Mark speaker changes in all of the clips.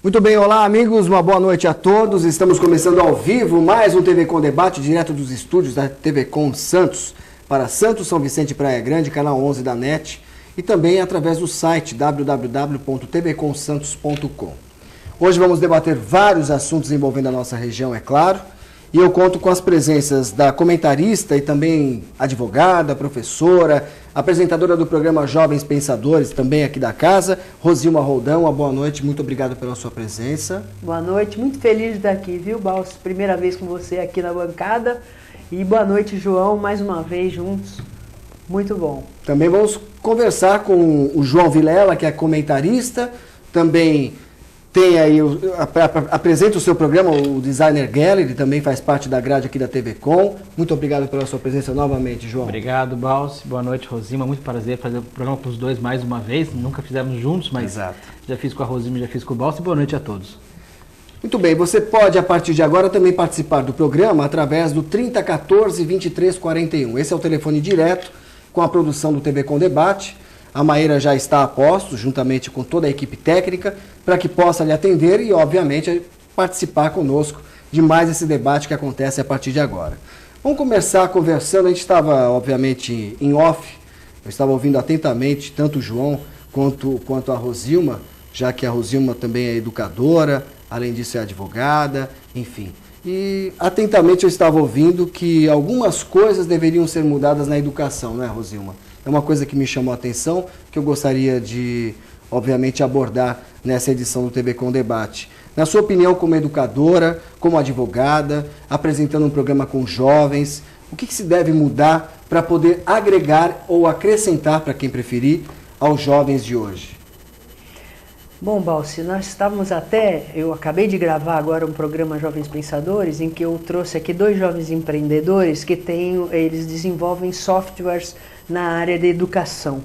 Speaker 1: Muito bem, olá amigos, uma boa noite a todos. Estamos começando ao vivo mais um TV Com Debate, direto dos estúdios da TV Com Santos, para Santos, São Vicente e Praia Grande, canal 11 da NET, e também através do site www.tvcomsantos.com. Hoje vamos debater vários assuntos envolvendo a nossa região, é claro, e eu conto com as presenças da comentarista e também advogada, professora, apresentadora do programa Jovens Pensadores, também aqui da casa, Rosilma Roldão. Uma boa noite, muito obrigado pela sua presença.
Speaker 2: Boa noite, muito feliz de estar aqui, viu, Balso? Primeira vez com você aqui na bancada. E boa noite, João, mais uma vez juntos. Muito bom.
Speaker 1: Também vamos conversar com o João Vilela, que é comentarista, também tem aí, apresenta o seu programa, o Designer Gallery, também faz parte da grade aqui da TV Com. Muito obrigado pela sua presença novamente, João.
Speaker 3: Obrigado, Balso. Boa noite, Rosilma. Muito prazer fazer o programa com os dois mais uma vez. Nunca fizemos juntos, mas
Speaker 1: Exato.
Speaker 3: Já fiz com a Rosilma, já fiz com o Balso. E boa noite a todos.
Speaker 1: Muito bem, você pode, a partir de agora, também participar do programa através do 3014-2341. Esse é o telefone direto com a produção do TV Com Debate. A Maíra já está a posto, juntamente com toda a equipe técnica, para que possa lhe atender e, obviamente, participar conosco de mais esse debate que acontece a partir de agora. Vamos começar conversando. A gente estava, obviamente, em off. Eu estava ouvindo atentamente tanto o João quanto a Rosilma, já que a Rosilma também é educadora, além disso é advogada, enfim. E atentamente eu estava ouvindo que algumas coisas deveriam ser mudadas na educação, não é, Rosilma? É uma coisa que me chamou a atenção, que eu gostaria de, obviamente, abordar nessa edição do TV Com Debate. Na sua opinião, como educadora, como advogada, apresentando um programa com jovens, o que se deve mudar para poder agregar ou acrescentar, para quem preferir, aos jovens de hoje?
Speaker 2: Bom, Balsi, nós estávamos eu acabei de gravar agora um programa Jovens Pensadores, em que eu trouxe aqui dois jovens empreendedores que eles desenvolvem softwares na área da educação.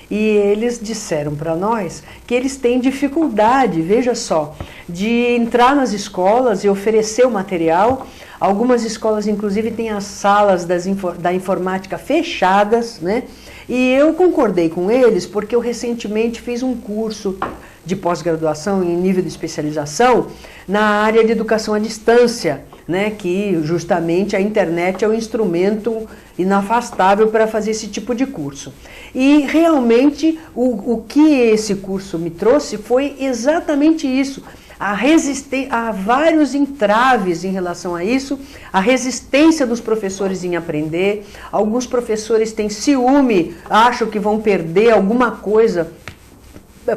Speaker 2: E eles disseram para nós que eles têm dificuldade, veja só, de entrar nas escolas e oferecer o material. Algumas escolas, inclusive, têm as salas da informática fechadas, né? E eu concordei com eles porque eu recentemente fiz um curso de pós-graduação em nível de especialização na área de educação à distância, né, que justamente a internet é o instrumento inafastável para fazer esse tipo de curso. E realmente o que esse curso me trouxe foi exatamente isso. Há vários entraves em relação a isso, a resistência dos professores em aprender. Alguns professores têm ciúme, acham que vão perder alguma coisa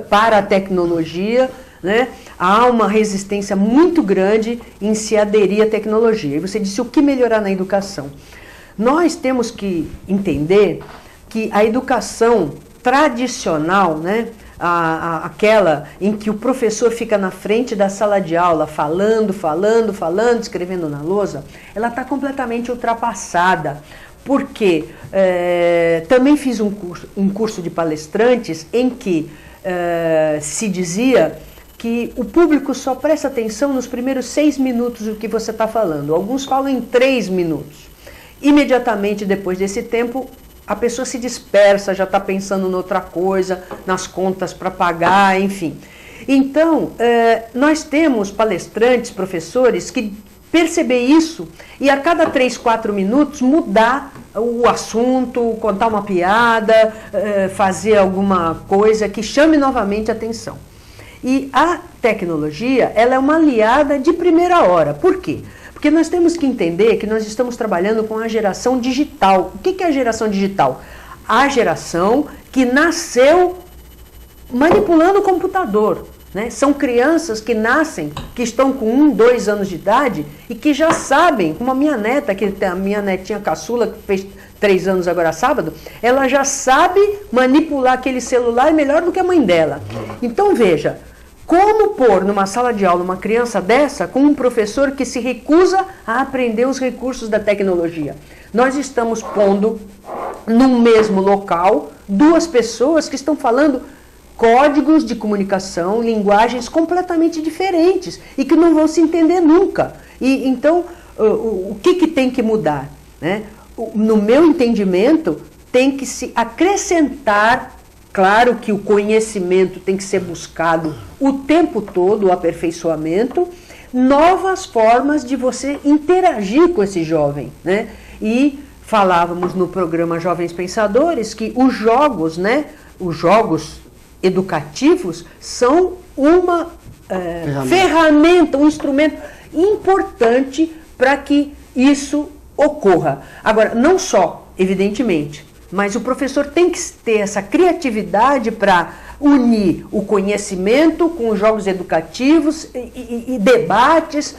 Speaker 2: para a tecnologia, né? Há uma resistência muito grande em se aderir à tecnologia. E você disse o que melhorar na educação. Nós temos que entender que a educação tradicional, né? Aquela em que o professor fica na frente da sala de aula falando, escrevendo na lousa, ela está completamente ultrapassada. Porque também fiz um curso de palestrantes em que se dizia que o público só presta atenção nos primeiros 6 minutos do que você está falando. Alguns falam em 3 minutos. Imediatamente depois desse tempo, a pessoa se dispersa, já está pensando em outra coisa, nas contas para pagar, enfim. Então, nós temos palestrantes, professores que perceber isso e a cada 3, 4 minutos mudar o assunto, contar uma piada, fazer alguma coisa que chame novamente a atenção. E a tecnologia, ela é uma aliada de primeira hora. Por quê? Porque nós temos que entender que nós estamos trabalhando com a geração digital. O que é a geração digital? A geração que nasceu manipulando o computador. Né? São crianças que nascem, que estão com 1, 2 anos de idade e que já sabem, como a minha neta, a minha netinha caçula, que fez 3 anos agora sábado, ela já sabe manipular aquele celular melhor do que a mãe dela. Então veja, como pôr numa sala de aula uma criança dessa com um professor que se recusa a aprender os recursos da tecnologia? Nós estamos pondo num mesmo local 2 pessoas que estão falando códigos de comunicação, linguagens completamente diferentes e que não vão se entender nunca. E então, o que tem que mudar? Né? No meu entendimento, tem que se acrescentar Claro que o conhecimento tem que ser buscado o tempo todo, o aperfeiçoamento, novas formas de você interagir com esse jovem, né? E falávamos no programa Jovens Pensadores que os jogos, né, os jogos educativos são uma ferramenta, um instrumento importante para que isso ocorra. Agora, não só, evidentemente, mas o professor tem que ter essa criatividade para unir o conhecimento com os jogos educativos e debates,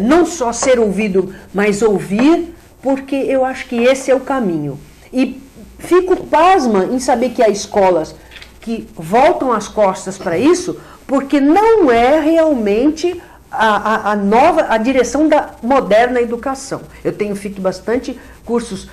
Speaker 2: não só ser ouvido, mas ouvir, porque eu acho que esse é o caminho. E fico pasma em saber que há escolas que voltam as costas para isso, porque não é realmente a direção da moderna educação. Eu tenho feito bastante cursos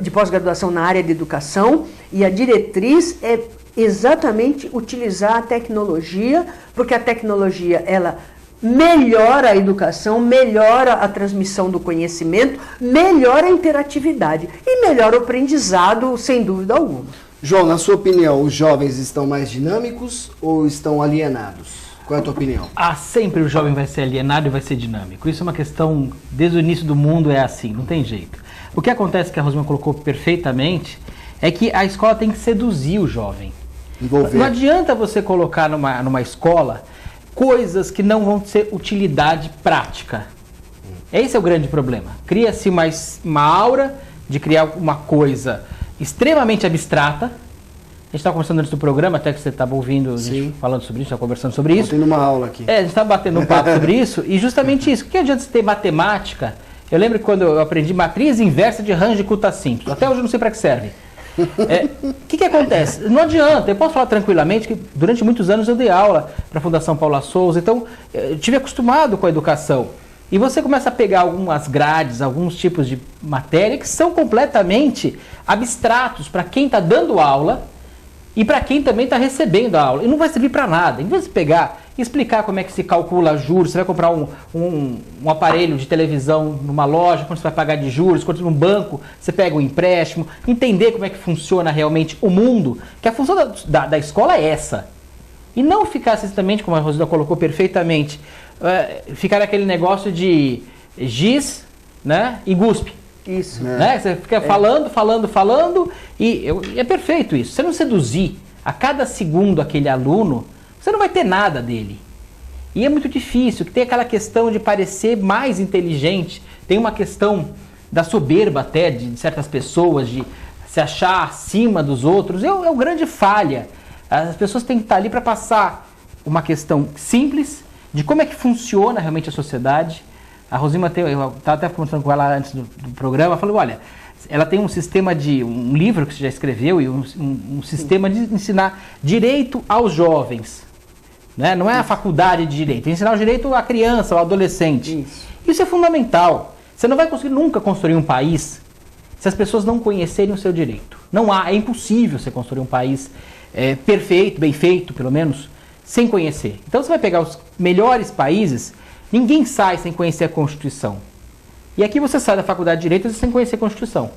Speaker 2: de pós-graduação na área de educação e a diretriz é exatamente utilizar a tecnologia, porque a tecnologia ela melhora a educação, melhora a transmissão do conhecimento, melhora a interatividade e melhora o aprendizado, sem dúvida alguma.
Speaker 1: João, na sua opinião, os jovens estão mais dinâmicos ou estão alienados? Qual é a tua opinião?
Speaker 3: Sempre o jovem vai ser alienado e vai ser dinâmico. Isso é uma questão, desde o início do mundo é assim, não tem jeito. O que acontece, que a Rosima colocou perfeitamente, é que a escola tem que seduzir o jovem.
Speaker 1: Envolver.
Speaker 3: Não adianta você colocar numa escola coisas que não vão ter utilidade prática. Esse é o grande problema. Cria-se uma aura de criar uma coisa extremamente abstrata. A gente estava conversando antes do programa, até que você estava ouvindo a gente falando sobre isso, estava conversando sobre isso.
Speaker 1: Estou tendo uma aula aqui.
Speaker 3: A gente estava batendo um papo sobre isso, e justamente isso. O que adianta você ter matemática? Eu lembro que quando eu aprendi matriz inversa de range de cuta simples. Até hoje eu não sei para que serve. O que acontece? Não adianta, eu posso falar tranquilamente que durante muitos anos eu dei aula para a Fundação Paula Souza, então eu estive acostumado com a educação. E você começa a pegar algumas grades, alguns tipos de matéria que são completamente abstratos para quem está dando aula e para quem também está recebendo a aula. E não vai servir para nada. Em vez de pegar e explicar como é que se calcula juros, você vai comprar um aparelho de televisão numa loja, quando você vai pagar de juros, quando no banco você pega um empréstimo, entender como é que funciona realmente o mundo, que a função da escola é essa. E não ficar simplesmente, como a Rosina colocou perfeitamente, ficar naquele negócio de giz, né, e guspe.
Speaker 2: Isso.
Speaker 3: Né? Você fica falando, e é perfeito isso. Se você não seduzir a cada segundo aquele aluno, você não vai ter nada dele. E é muito difícil, que tem aquela questão de parecer mais inteligente, tem uma questão da soberba até de certas pessoas, de se achar acima dos outros, é uma grande falha. As pessoas têm que estar ali para passar uma questão simples de como é que funciona realmente a sociedade. A Rosima, eu estava até conversando com ela antes do programa, falou, olha, ela tem um sistema um livro que você já escreveu e um sistema de ensinar direito aos jovens. Né? Não é a faculdade de direito, é ensinar o direito à criança, ao adolescente. Isso é fundamental. Você não vai conseguir nunca construir um país se as pessoas não conhecerem o seu direito. É impossível você construir um país perfeito, bem feito, pelo menos, sem conhecer. Então você vai pegar os melhores países, ninguém sai sem conhecer a Constituição. E aqui você sai da faculdade de Direito sem conhecer a Constituição.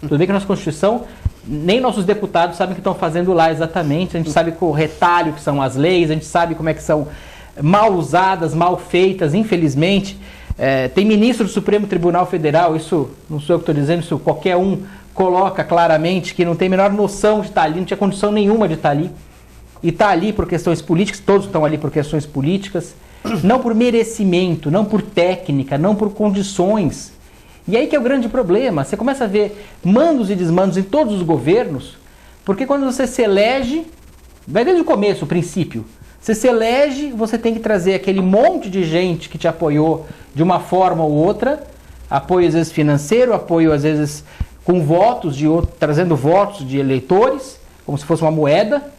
Speaker 3: Tudo bem que a nossa Constituição, nem nossos deputados sabem o que estão fazendo lá exatamente, a gente sabe o retalho que são as leis, a gente sabe como é que são mal usadas, mal feitas, infelizmente. Tem ministro do Supremo Tribunal Federal, isso não sou eu que estou dizendo, isso qualquer um coloca claramente, que não tem a menor noção de estar ali, não tinha condição nenhuma de estar ali. E está ali por questões políticas, todos estão ali por questões políticas, não por merecimento, não por técnica, não por condições. E aí que é o grande problema, você começa a ver mandos e desmandos em todos os governos, porque quando você se elege, vai desde o começo, o princípio, você se elege, você tem que trazer aquele monte de gente que te apoiou de uma forma ou outra, apoio às vezes financeiro, apoio às vezes com votos, trazendo votos de eleitores, como se fosse uma moeda,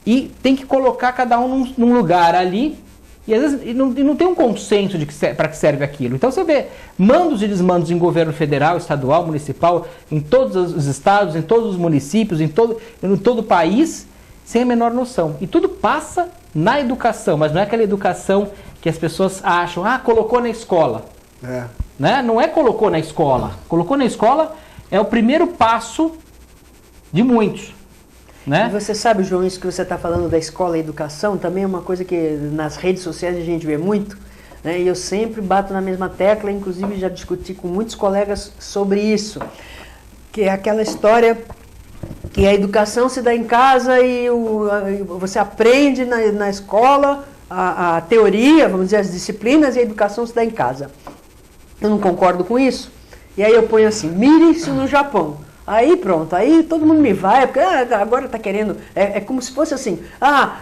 Speaker 3: e tem que colocar cada um num lugar ali, e às vezes não tem um consenso de para que serve aquilo. Então você vê mandos e desmandos em governo federal, estadual, municipal, em todos os estados, em todos os municípios, em todo o país, sem a menor noção. E tudo passa na educação, mas não é aquela educação que as pessoas acham, colocou na escola. Né? Não é colocou na escola. Colocou na escola é o primeiro passo de muitos. né?
Speaker 2: E você sabe, João, isso que você está falando da escola e educação, também é uma coisa que nas redes sociais a gente vê muito, né? E eu sempre bato na mesma tecla, inclusive já discuti com muitos colegas sobre isso, que é aquela história que a educação se dá em casa e você aprende na escola a teoria, vamos dizer, as disciplinas, e a educação se dá em casa. Eu não concordo com isso. E aí eu ponho assim, mire-se no Japão. Aí pronto, aí todo mundo me vai, porque agora está querendo, é como se fosse assim,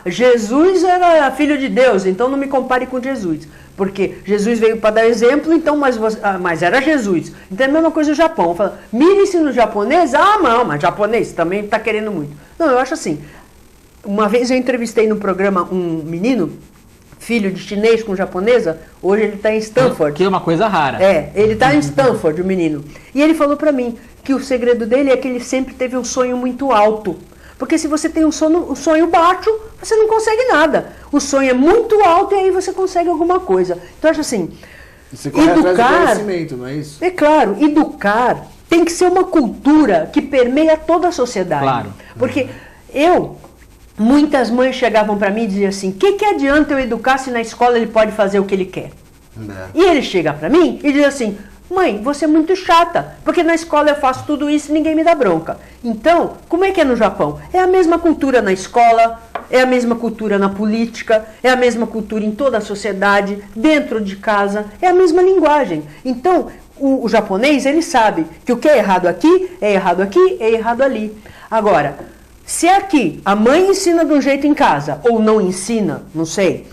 Speaker 2: Jesus era filho de Deus, então não me compare com Jesus. Porque Jesus veio para dar exemplo, então, mas era Jesus. Então é a mesma coisa o Japão. Fala, mire-se no japonês, não, mas japonês também está querendo muito. Não, eu acho assim, uma vez eu entrevistei no programa um menino, filho de chinês com japonesa, hoje ele está em Stanford.
Speaker 3: Que é uma coisa rara.
Speaker 2: Ele está em Stanford, o menino. E ele falou para mim que o segredo dele é que ele sempre teve um sonho muito alto. Porque se você tem um sonho baixo, você não consegue nada. O sonho é muito alto e aí você consegue alguma coisa. Então eu acho assim,
Speaker 1: você corre atrás do conhecimento, não é isso?
Speaker 2: É claro, educar tem que ser uma cultura que permeia toda a sociedade.
Speaker 3: Claro.
Speaker 2: Porque muitas mães chegavam para mim e diziam assim, que adianta eu educar se na escola ele pode fazer o que ele quer? E ele chega para mim e diz assim, mãe, você é muito chata, porque na escola eu faço tudo isso e ninguém me dá bronca. Então, como é que é no Japão? É a mesma cultura na escola, é a mesma cultura na política, é a mesma cultura em toda a sociedade, dentro de casa, é a mesma linguagem. Então, o japonês, ele sabe que o que é errado aqui, é errado ali. Agora, se aqui a mãe ensina de um jeito em casa, ou não ensina, não sei,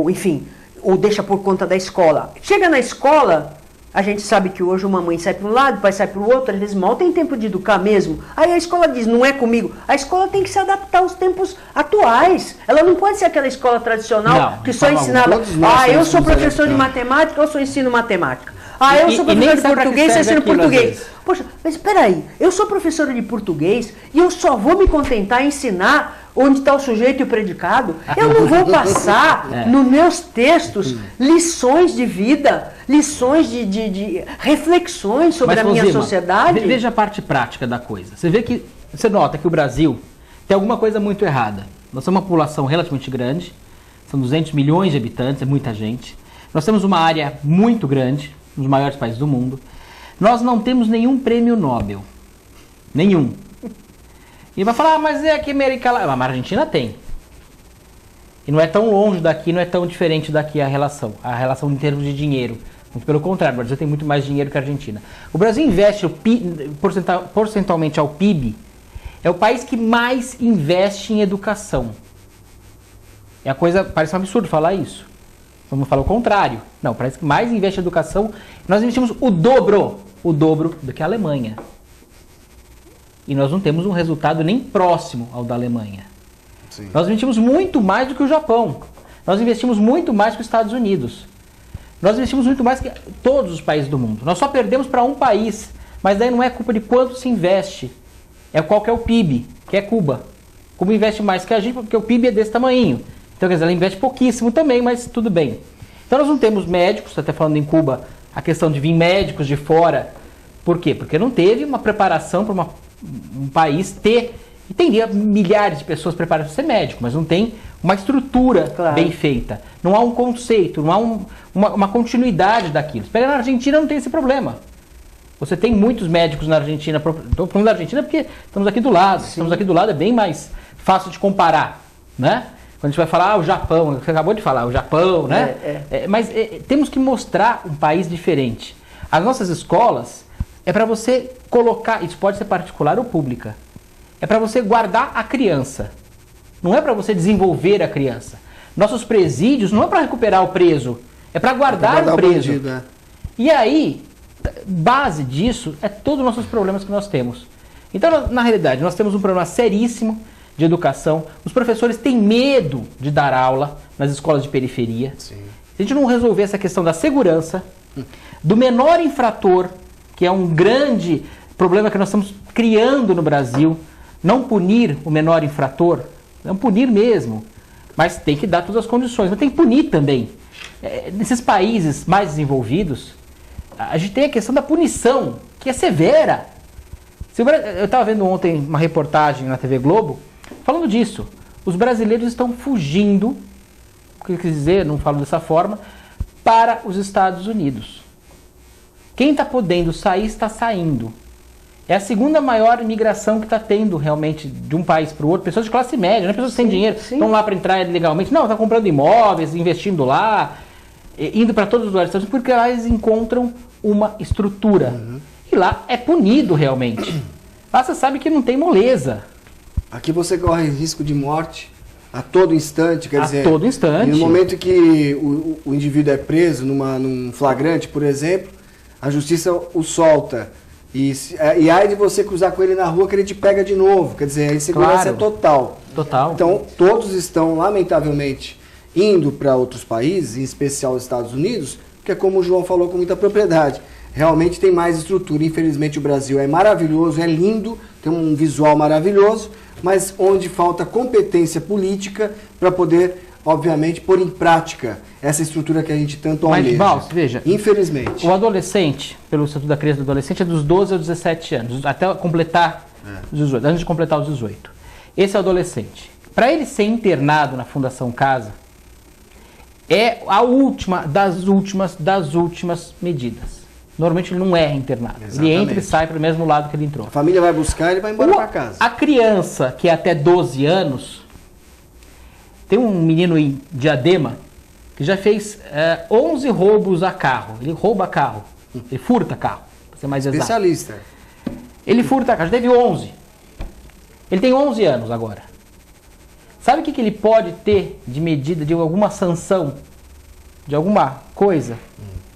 Speaker 2: enfim, ou deixa por conta da escola. Chega na escola, a gente sabe que hoje uma mãe sai para um lado, o pai sai para o outro, às vezes mal tem tempo de educar mesmo. Aí a escola diz, não é comigo. A escola tem que se adaptar aos tempos atuais. Ela não pode ser aquela escola tradicional que só ensinava, eu sou professor de matemática, eu só ensino matemática. Eu sou professor de português, eu ensino português. Poxa, mas espera aí, eu sou professora de português e eu só vou me contentar em ensinar onde está o sujeito e o predicado. Eu não vou passar nos meus textos lições de vida, lições de reflexões sobre a minha sociedade.
Speaker 3: Veja a parte prática da coisa. Você nota que o Brasil tem alguma coisa muito errada. Nós temos uma população relativamente grande, são 200 milhões de habitantes, é muita gente. Nós temos uma área muito grande, um dos maiores países do mundo. Nós não temos nenhum prêmio Nobel. Nenhum. E vai falar, mas é aqui América Latina. Mas a Argentina tem. E não é tão longe daqui, não é tão diferente daqui a relação. A relação em termos de dinheiro. Muito pelo contrário, o Brasil tem muito mais dinheiro que a Argentina. O Brasil investe, porcentualmente ao PIB, é o país que mais investe em educação. É a coisa, parece um absurdo falar isso. Vamos falar o contrário. Não, parece que mais investe em educação. Nós investimos o dobro do que a Alemanha. E nós não temos um resultado nem próximo ao da Alemanha. Sim. Nós investimos muito mais do que o Japão. Nós investimos muito mais que os Estados Unidos. Nós investimos muito mais que todos os países do mundo. Nós só perdemos para um país. Mas daí não é culpa de quanto se investe. É qual que é o PIB, que é Cuba. Cuba investe mais que a gente porque o PIB é desse tamanho. Então, quer dizer, ela investe pouquíssimo também, mas tudo bem. Então, nós não temos médicos, até falando em Cuba, a questão de vir médicos de fora. Por quê? Porque não teve uma preparação para um país ter... E teria milhares de pessoas preparadas para ser médico, mas não tem uma estrutura bem feita. Não há um conceito, não há uma continuidade daquilo. Se pegar na Argentina, não tem esse problema. Você tem muitos médicos na Argentina. Estou falando da Argentina porque estamos aqui do lado. Sim. Estamos aqui do lado, é bem mais fácil de comparar, né? Quando a gente vai falar, o Japão, você acabou de falar, o Japão, né? Mas temos que mostrar um país diferente. As nossas escolas é para você colocar, isso pode ser particular ou pública, é para você guardar a criança. Não é para você desenvolver a criança. Nossos presídios não é para recuperar o preso, é para guardar o preso. Bandido, E aí, base disso é todos os nossos problemas que nós temos. Então, na realidade, nós temos um problema seríssimo de educação. Os professores têm medo de dar aula nas escolas de periferia. Sim. Se a gente não resolver essa questão da segurança, do menor infrator, que é um grande problema que nós estamos criando no Brasil, não punir o menor infrator, não punir mesmo, mas tem que dar todas as condições, mas tem que punir também. Nesses países mais desenvolvidos, a gente tem a questão da punição, que é severa. Eu estava vendo ontem uma reportagem na TV Globo falando disso. Os brasileiros estão fugindo, o que eu quis dizer, não falo dessa forma, para os Estados Unidos. Quem está podendo sair, está saindo. É a segunda maior imigração que está tendo realmente de um país para o outro. Pessoas de classe média, não é pessoas que têm dinheiro, estão lá para entrar legalmente. Não, estão comprando imóveis, investindo lá, indo para todos os lugares, porque lá eles encontram uma estrutura. E lá é punido realmente. Lá você sabe que não tem moleza.
Speaker 1: Aqui você corre risco de morte a todo instante, quer dizer...
Speaker 3: A todo instante.
Speaker 1: No momento que o indivíduo é preso num flagrante, por exemplo, a justiça o solta. E aí de você cruzar com ele na rua que ele te pega de novo. Quer dizer, a insegurança é total.
Speaker 3: Total.
Speaker 1: Então, todos estão, lamentavelmente, indo para outros países, em especial os Estados Unidos, porque como o João falou com muita propriedade, realmente tem mais estrutura. Infelizmente o Brasil é maravilhoso, é lindo, tem um visual maravilhoso, mas onde falta competência política para poder, obviamente, pôr em prática essa estrutura que a gente tanto almeja.
Speaker 3: Mas, Balso, veja,
Speaker 1: infelizmente.
Speaker 3: O adolescente, pelo Estatuto da Criança e do Adolescente, é dos 12 aos 17 anos, até completar os 18, antes de completar os 18. Esse é o adolescente. Para ele ser internado na Fundação Casa, é a última das últimas medidas. Normalmente ele não é internado. Exatamente. Ele entra e sai para o mesmo lado que ele entrou.
Speaker 1: A família vai buscar e ele vai embora para casa.
Speaker 3: A criança que é até 12 anos, tem um menino em Diadema que já fez 11 roubos a carro. Ele rouba carro, ele furta carro, para ser mais exato.
Speaker 1: Especialista.
Speaker 3: Ele furta carro, já teve 11. Ele tem 11 anos agora. Sabe o que ele pode ter de medida, de alguma sanção, de alguma coisa?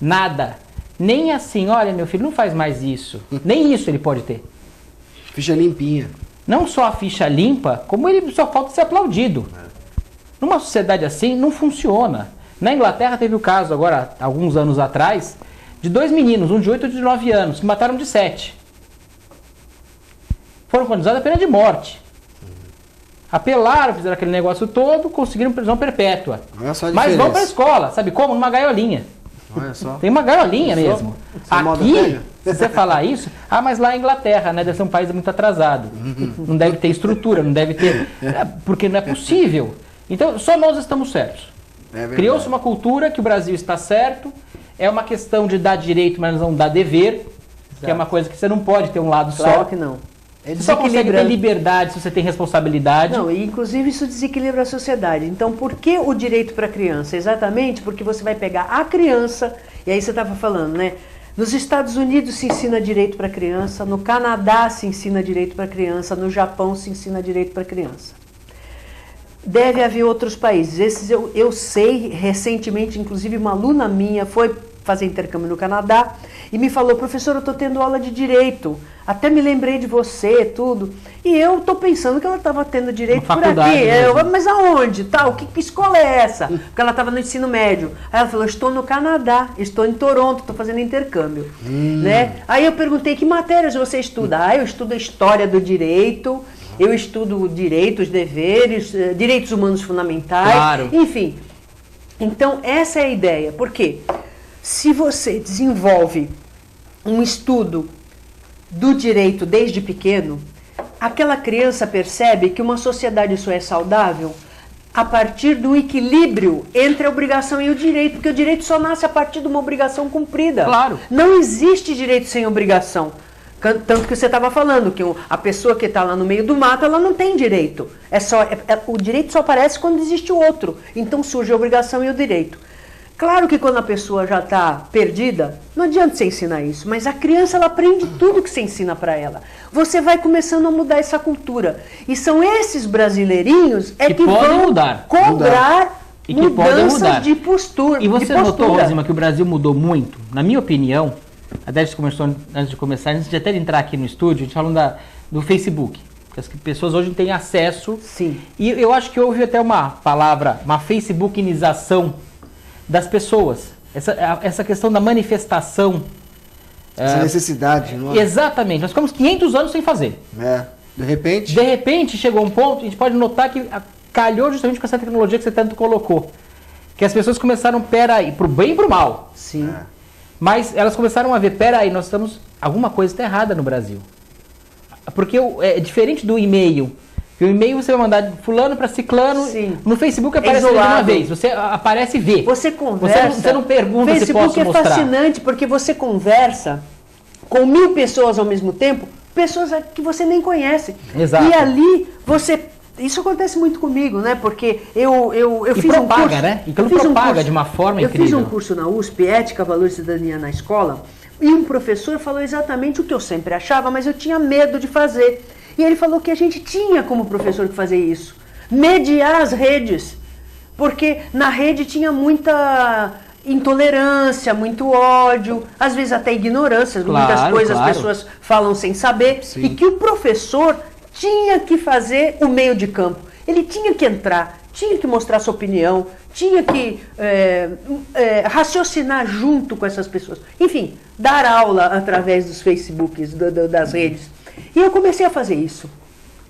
Speaker 3: Nada. Nem assim, olha meu filho, não faz mais isso. Nem isso ele pode ter.
Speaker 1: Ficha limpinha.
Speaker 3: Não só a ficha limpa, como ele só falta ser aplaudido. Numa sociedade assim, não funciona. Na Inglaterra teve o caso agora, alguns anos atrás, de 2 meninos, um de 8 e um de 9 anos, que mataram de 7. Foram condenados à pena de morte. Apelaram, fizeram aquele negócio todo, conseguiram prisão perpétua. Mas vão para a escola, sabe como? Numa gaiolinha.
Speaker 1: Olha só.
Speaker 3: Tem uma gaiolinha mesmo. Aqui, se você falar isso, mas lá é Inglaterra, né? Deve ser um país muito atrasado. Não deve ter estrutura, não deve ter... Porque não é possível. Então, só nós estamos certos. Criou-se uma cultura que o Brasil está certo, é uma questão de dar direito, mas não dar dever, exato. Que é uma coisa que você não pode ter um lado só.
Speaker 2: Claro que não.
Speaker 3: Você só consegue ter liberdade se você tem responsabilidade.
Speaker 2: Não, e inclusive isso desequilibra a sociedade. Então, por que o direito para a criança? Exatamente porque você vai pegar a criança, e aí você estava falando, né? Nos Estados Unidos se ensina direito para a criança, no Canadá se ensina direito para a criança, no Japão se ensina direito para a criança. Deve haver outros países. Esses eu sei, recentemente, inclusive uma aluna minha foi fazer intercâmbio no Canadá e me falou, professor, eu estou tendo aula de direito, até me lembrei de você, tudo. E eu estou pensando que ela estava tendo direito por aqui. Mas aonde? Tal? Que escola é essa? Porque ela estava no ensino médio. Aí ela falou, estou no Canadá, estou em Toronto, estou fazendo intercâmbio. Né? Aí eu perguntei, que matérias você estuda? Eu estudo a história do direito, eu estudo direitos, deveres, direitos humanos fundamentais,
Speaker 3: claro.
Speaker 2: Enfim. Então, essa é a ideia. Por quê? Se você desenvolve um estudo do direito desde pequeno, aquela criança percebe que uma sociedade só é saudável a partir do equilíbrio entre a obrigação e o direito, porque o direito só nasce a partir de uma obrigação cumprida.
Speaker 3: Claro.
Speaker 2: Não existe direito sem obrigação. Tanto que você estava falando que a pessoa que está lá no meio do mato, ela não tem direito. O direito só aparece quando existe o outro. Então surge a obrigação e o direito. Claro que quando a pessoa já está perdida, não adianta você ensinar isso, mas a criança ela aprende tudo que você ensina para ela. Você vai começando a mudar essa cultura. E são esses brasileirinhos que vão cobrar mudanças de postura.
Speaker 3: E você notou, Rosima, que o Brasil mudou muito? Na minha opinião, antes de começar, antes de até entrar aqui no estúdio, a gente falando do Facebook. Porque as pessoas hoje têm acesso.
Speaker 2: Sim.
Speaker 3: E eu acho que houve até uma facebookinização das pessoas. Essa questão da manifestação.
Speaker 1: Essa necessidade. Não é?
Speaker 3: Exatamente. Nós ficamos 500 anos sem fazer.
Speaker 1: De repente...
Speaker 3: De repente chegou um ponto, a gente pode notar que calhou justamente com essa tecnologia que você tanto colocou. Que as pessoas começaram, peraí, pro bem e pro mal.
Speaker 2: Sim.
Speaker 3: Mas elas começaram a ver, peraí, alguma coisa está errada no Brasil. Porque é diferente do e-mail. O e-mail você vai mandar de fulano para ciclano.
Speaker 2: Sim.
Speaker 3: No Facebook aparece de uma vez. Você aparece e vê.
Speaker 2: Você conversa.
Speaker 3: Você não pergunta se posso mostrar.
Speaker 2: Facebook é fascinante porque você conversa com 1000 pessoas ao mesmo tempo, pessoas que você nem conhece.
Speaker 3: Exato.
Speaker 2: E ali você... Isso acontece muito comigo, né? Porque eu fiz
Speaker 3: propaga,
Speaker 2: um curso...
Speaker 3: né? E aquilo propaga de uma forma incrível.
Speaker 2: Eu fiz um curso na USP, Ética, Valor e Cidadania na Escola, e um professor falou exatamente o que eu sempre achava, mas eu tinha medo de fazer. E ele falou que a gente tinha como professor que fazer isso. Mediar as redes. Porque na rede tinha muita intolerância, muito ódio, às vezes até ignorância, muitas coisas as pessoas falam sem saber. Sim. E que o professor tinha que fazer o meio de campo. Ele tinha que entrar, tinha que mostrar sua opinião, tinha que raciocinar junto com essas pessoas. Enfim, dar aula através dos Facebooks, das redes. E eu comecei a fazer isso.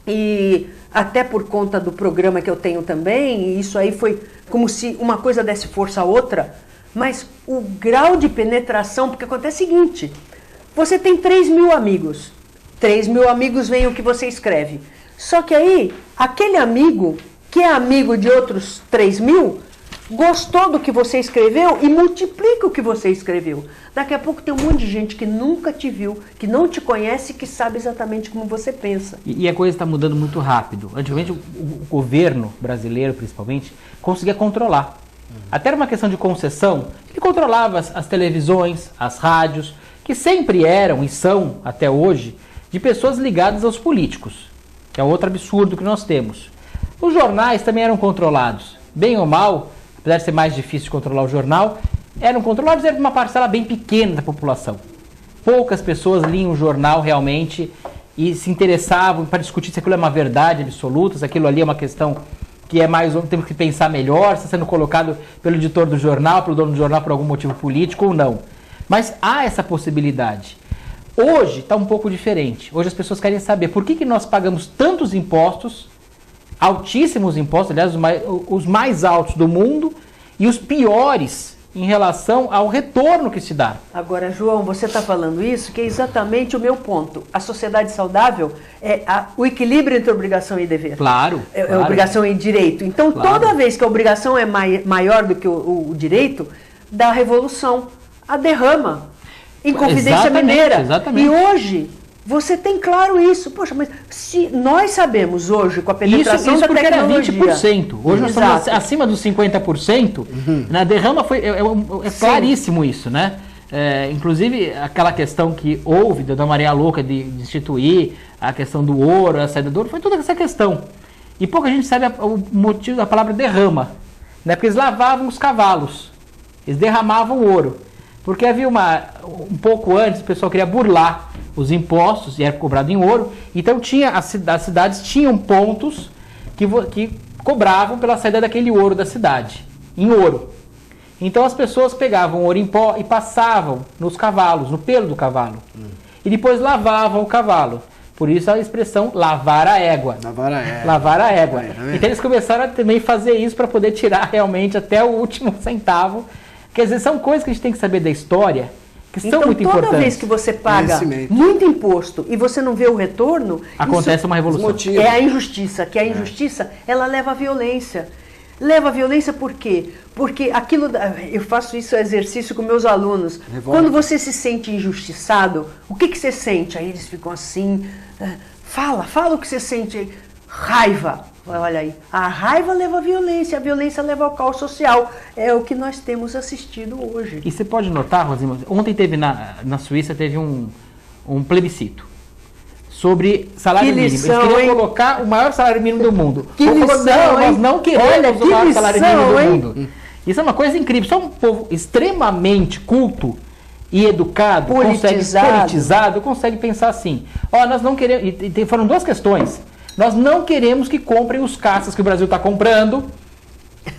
Speaker 2: E até por conta do programa que eu tenho também, isso aí foi como se uma coisa desse força à outra, mas o grau de penetração, porque acontece o seguinte, você tem 3.000 amigos, 3.000 amigos veem o que você escreve, só que aí, aquele amigo, que é amigo de outros 3.000, gostou do que você escreveu e multiplica o que você escreveu. Daqui a pouco tem um monte de gente que nunca te viu, que não te conhece, que sabe exatamente como você pensa.
Speaker 3: E a coisa está mudando muito rápido. Antigamente o governo brasileiro, principalmente, conseguia controlar. Até era uma questão de concessão. Ele controlava as televisões, as rádios, que sempre eram e são, até hoje, de pessoas ligadas aos políticos, que é outro absurdo que nós temos. Os jornais também eram controlados, bem ou mal, apesar de ser mais difícil de controlar o jornal, eram controlados por uma parcela bem pequena da população. Poucas pessoas liam o jornal realmente e se interessavam para discutir se aquilo é uma verdade absoluta, se aquilo ali é uma questão que é mais, temos que pensar melhor, se está sendo colocado pelo editor do jornal, pelo dono do jornal por algum motivo político ou não. Mas há essa possibilidade. Hoje está um pouco diferente. Hoje as pessoas querem saber por que nós pagamos tantos impostos, altíssimos impostos, aliás, os mais altos do mundo, e os piores em relação ao retorno que se dá.
Speaker 2: Agora, João, você está falando isso, que é exatamente o meu ponto. A sociedade saudável é o equilíbrio entre obrigação e dever.
Speaker 3: Claro.
Speaker 2: É obrigação e direito. Então, toda vez que a obrigação é maior do que o direito, dá revolução, a derrama, Inconfidência Mineira.
Speaker 3: Exatamente.
Speaker 2: E hoje... Você tem claro isso. Poxa, mas se nós sabemos hoje, com a penetração da tecnologia...
Speaker 3: Era 20%. Hoje nós estamos acima dos 50%. Na derrama é claríssimo isso, né? Inclusive, aquela questão que houve da Maria Louca de instituir, a questão do ouro, a saída do ouro, foi toda essa questão. E pouca gente sabe o motivo da palavra derrama. Né? Porque eles lavavam os cavalos. Eles derramavam ouro. Porque havia um pouco antes, o pessoal queria burlar os impostos e era cobrado em ouro. Então as cidades tinham pontos que cobravam pela saída daquele ouro da cidade, em ouro. Então as pessoas pegavam ouro em pó e passavam nos cavalos, no pelo do cavalo. E depois lavavam o cavalo. Por isso a expressão lavar a égua. Lavar a égua. Então eles começaram a também fazer isso para poder tirar realmente até o último centavo. Quer dizer, são coisas que a gente tem que saber da história, que são muito importantes. Então, toda vez
Speaker 2: que você paga muito imposto e você não vê o retorno...
Speaker 3: Acontece uma revolução.
Speaker 2: É a injustiça, que a injustiça, ela leva à violência. Leva à violência por quê? Porque aquilo... Eu faço isso exercício com meus alunos. Quando você se sente injustiçado, o que você sente? Aí eles ficam assim... Fala o que você sente. Raiva. Olha aí, a raiva leva à violência, a violência leva ao caos social. É o que nós temos assistido hoje.
Speaker 3: E você pode notar, Rosima, ontem teve na Suíça teve um plebiscito sobre salário mínimo. Eles queriam colocar o maior salário mínimo do mundo. Nós não queremos o maior salário mínimo do mundo. Isso é uma coisa incrível. Só um povo extremamente culto e educado, politizado, consegue pensar assim. Nós não queremos... E foram duas questões. Nós não queremos que comprem os caças que o Brasil está comprando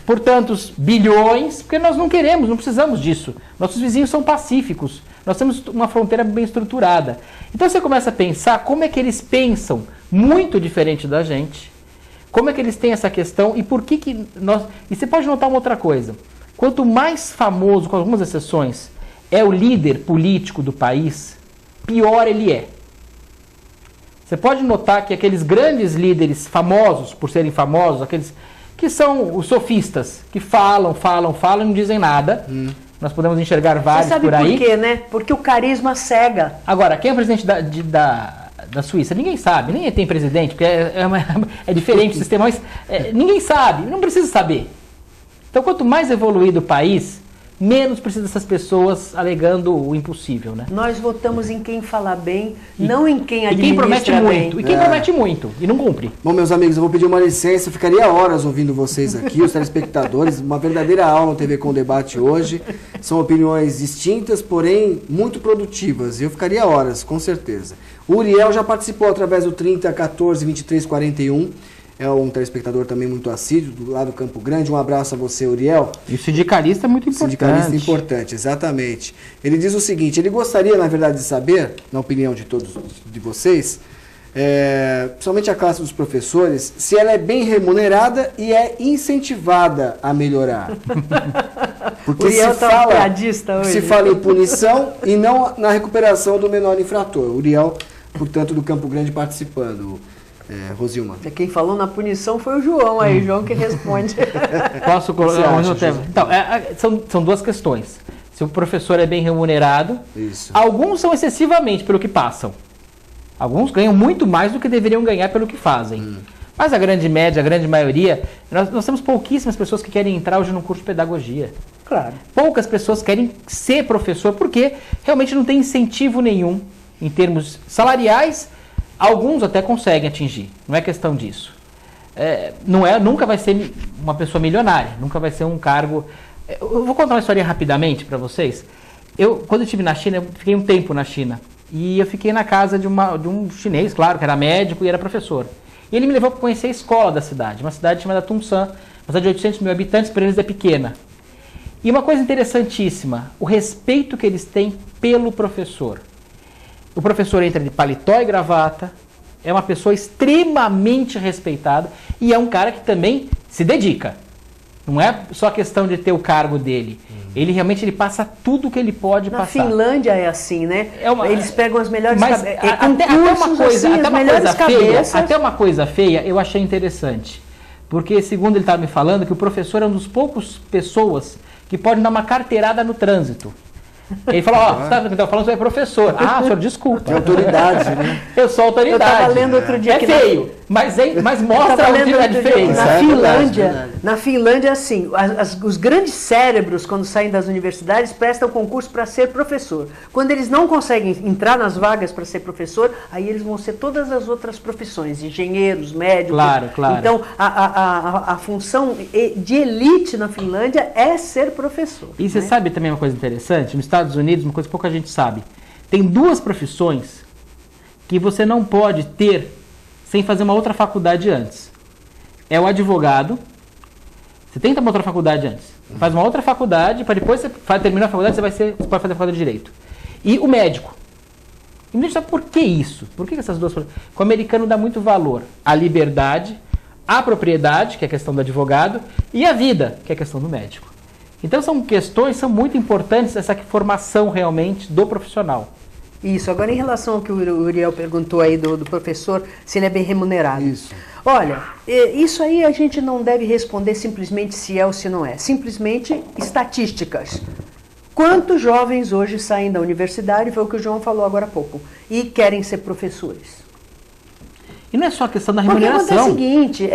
Speaker 3: por tantos bilhões, porque nós não queremos, não precisamos disso. Nossos vizinhos são pacíficos, nós temos uma fronteira bem estruturada. Então você começa a pensar como é que eles pensam muito diferente da gente, como é que eles têm essa questão e por que nós... E você pode notar uma outra coisa, quanto mais famoso, com algumas exceções, é o líder político do país, pior ele é. Você pode notar que aqueles grandes líderes famosos, por serem famosos, aqueles que são os sofistas, que falam e não dizem nada. Nós podemos enxergar vários por aí.
Speaker 2: Você sabe por quê, né? Porque o carisma cega.
Speaker 3: Agora, quem é o presidente da Suíça? Ninguém sabe, nem tem presidente, porque é diferente o sistema, mas ninguém sabe, não precisa saber. Então, quanto mais evoluído o país, menos precisa dessas pessoas alegando o impossível, né?
Speaker 2: Nós votamos em quem fala bem, não em quem administra
Speaker 3: quem promete
Speaker 2: bem.
Speaker 3: muito, e quem promete muito e não cumpre.
Speaker 1: Bom, meus amigos, eu vou pedir uma licença, eu ficaria horas ouvindo vocês aqui, os telespectadores, uma verdadeira aula no TV com Debate hoje. São opiniões distintas, porém muito produtivas, e eu ficaria horas, com certeza. O Uriel já participou através do 30 14 23 41. É um telespectador também muito assíduo, do lado do Campo Grande. Um abraço a você, Uriel.
Speaker 3: E o sindicalista é muito importante.
Speaker 1: Sindicalista importante, exatamente. Ele diz o seguinte, ele gostaria, na verdade, de saber, na opinião de todos de vocês, principalmente a classe dos professores, se ela é bem remunerada e é incentivada a melhorar. Porque
Speaker 2: Uriel tá um piadista hoje.
Speaker 1: se fala em punição e não na recuperação do menor infrator. Uriel, portanto, do Campo Grande participando. Rosilma.
Speaker 2: Quem falou na punição foi o João aí, João que responde.
Speaker 3: Posso colocar? Então, são duas questões. Se o professor é bem remunerado,
Speaker 1: isso.
Speaker 3: Alguns são excessivamente pelo que passam. Alguns ganham muito mais do que deveriam ganhar pelo que fazem. Mas a grande média, a grande maioria, nós temos pouquíssimas pessoas que querem entrar hoje no curso de pedagogia.
Speaker 2: Claro.
Speaker 3: Poucas pessoas querem ser professor porque realmente não tem incentivo nenhum em termos salariais. Alguns até conseguem atingir, não é questão disso. Nunca vai ser uma pessoa milionária, nunca vai ser um cargo... Eu vou contar uma história rapidamente para vocês. Quando eu estive na China, eu fiquei um tempo na China. E eu fiquei na casa de um chinês, claro, que era médico e era professor. E ele me levou para conhecer a escola da cidade, uma cidade chamada Tumsan, uma cidade de 800 mil habitantes, para eles é pequena. E uma coisa interessantíssima, o respeito que eles têm pelo professor. O professor entra de paletó e gravata, é uma pessoa extremamente respeitada e é um cara que também se dedica. Não é só questão de ter o cargo dele. Ele realmente passa tudo o que ele pode
Speaker 2: Na
Speaker 3: passar.
Speaker 2: Na Finlândia é assim, né? Eles pegam as melhores cabeças.
Speaker 3: Até uma coisa feia eu achei interessante. Porque, segundo ele estava me falando, que o professor é um dos poucos pessoas que podem dar uma carteirada no trânsito. Ele falou, você está falando sobre professor. Senhor, desculpa.
Speaker 1: De autoridade, né?
Speaker 3: Eu sou autoridade.
Speaker 2: Eu estava lendo outro dia
Speaker 3: que feio, mas mostra a diferença.
Speaker 2: Na Finlândia, assim, os grandes cérebros, quando saem das universidades, prestam concurso para ser professor. Quando eles não conseguem entrar nas vagas para ser professor, aí eles vão ser todas as outras profissões, engenheiros, médicos.
Speaker 3: Claro.
Speaker 2: Então, a função de elite na Finlândia é ser professor.
Speaker 3: E você sabe também uma coisa interessante? Nos Estados Unidos, uma coisa que pouca gente sabe. Tem duas profissões que você não pode ter sem fazer uma outra faculdade antes. É o advogado. Você tenta uma outra faculdade antes. Faz uma outra faculdade, para depois você terminar a faculdade, você pode fazer a faculdade de Direito. E o médico. E não sabe por que isso? Por que essas duas coisas? O americano dá muito valor à liberdade, à propriedade, que é a questão do advogado, e à vida, que é a questão do médico. Então são questões, são muito importantes essa formação realmente do profissional.
Speaker 2: Isso, agora em relação ao que o Uriel perguntou aí do professor, se ele é bem remunerado.
Speaker 1: Isso.
Speaker 2: Olha, isso aí a gente não deve responder simplesmente se é ou se não é. Simplesmente estatísticas. Quantos jovens hoje saem da universidade, foi o que o João falou agora há pouco, e querem ser professores?
Speaker 3: E não é só a questão da remuneração.
Speaker 2: Porque é o seguinte,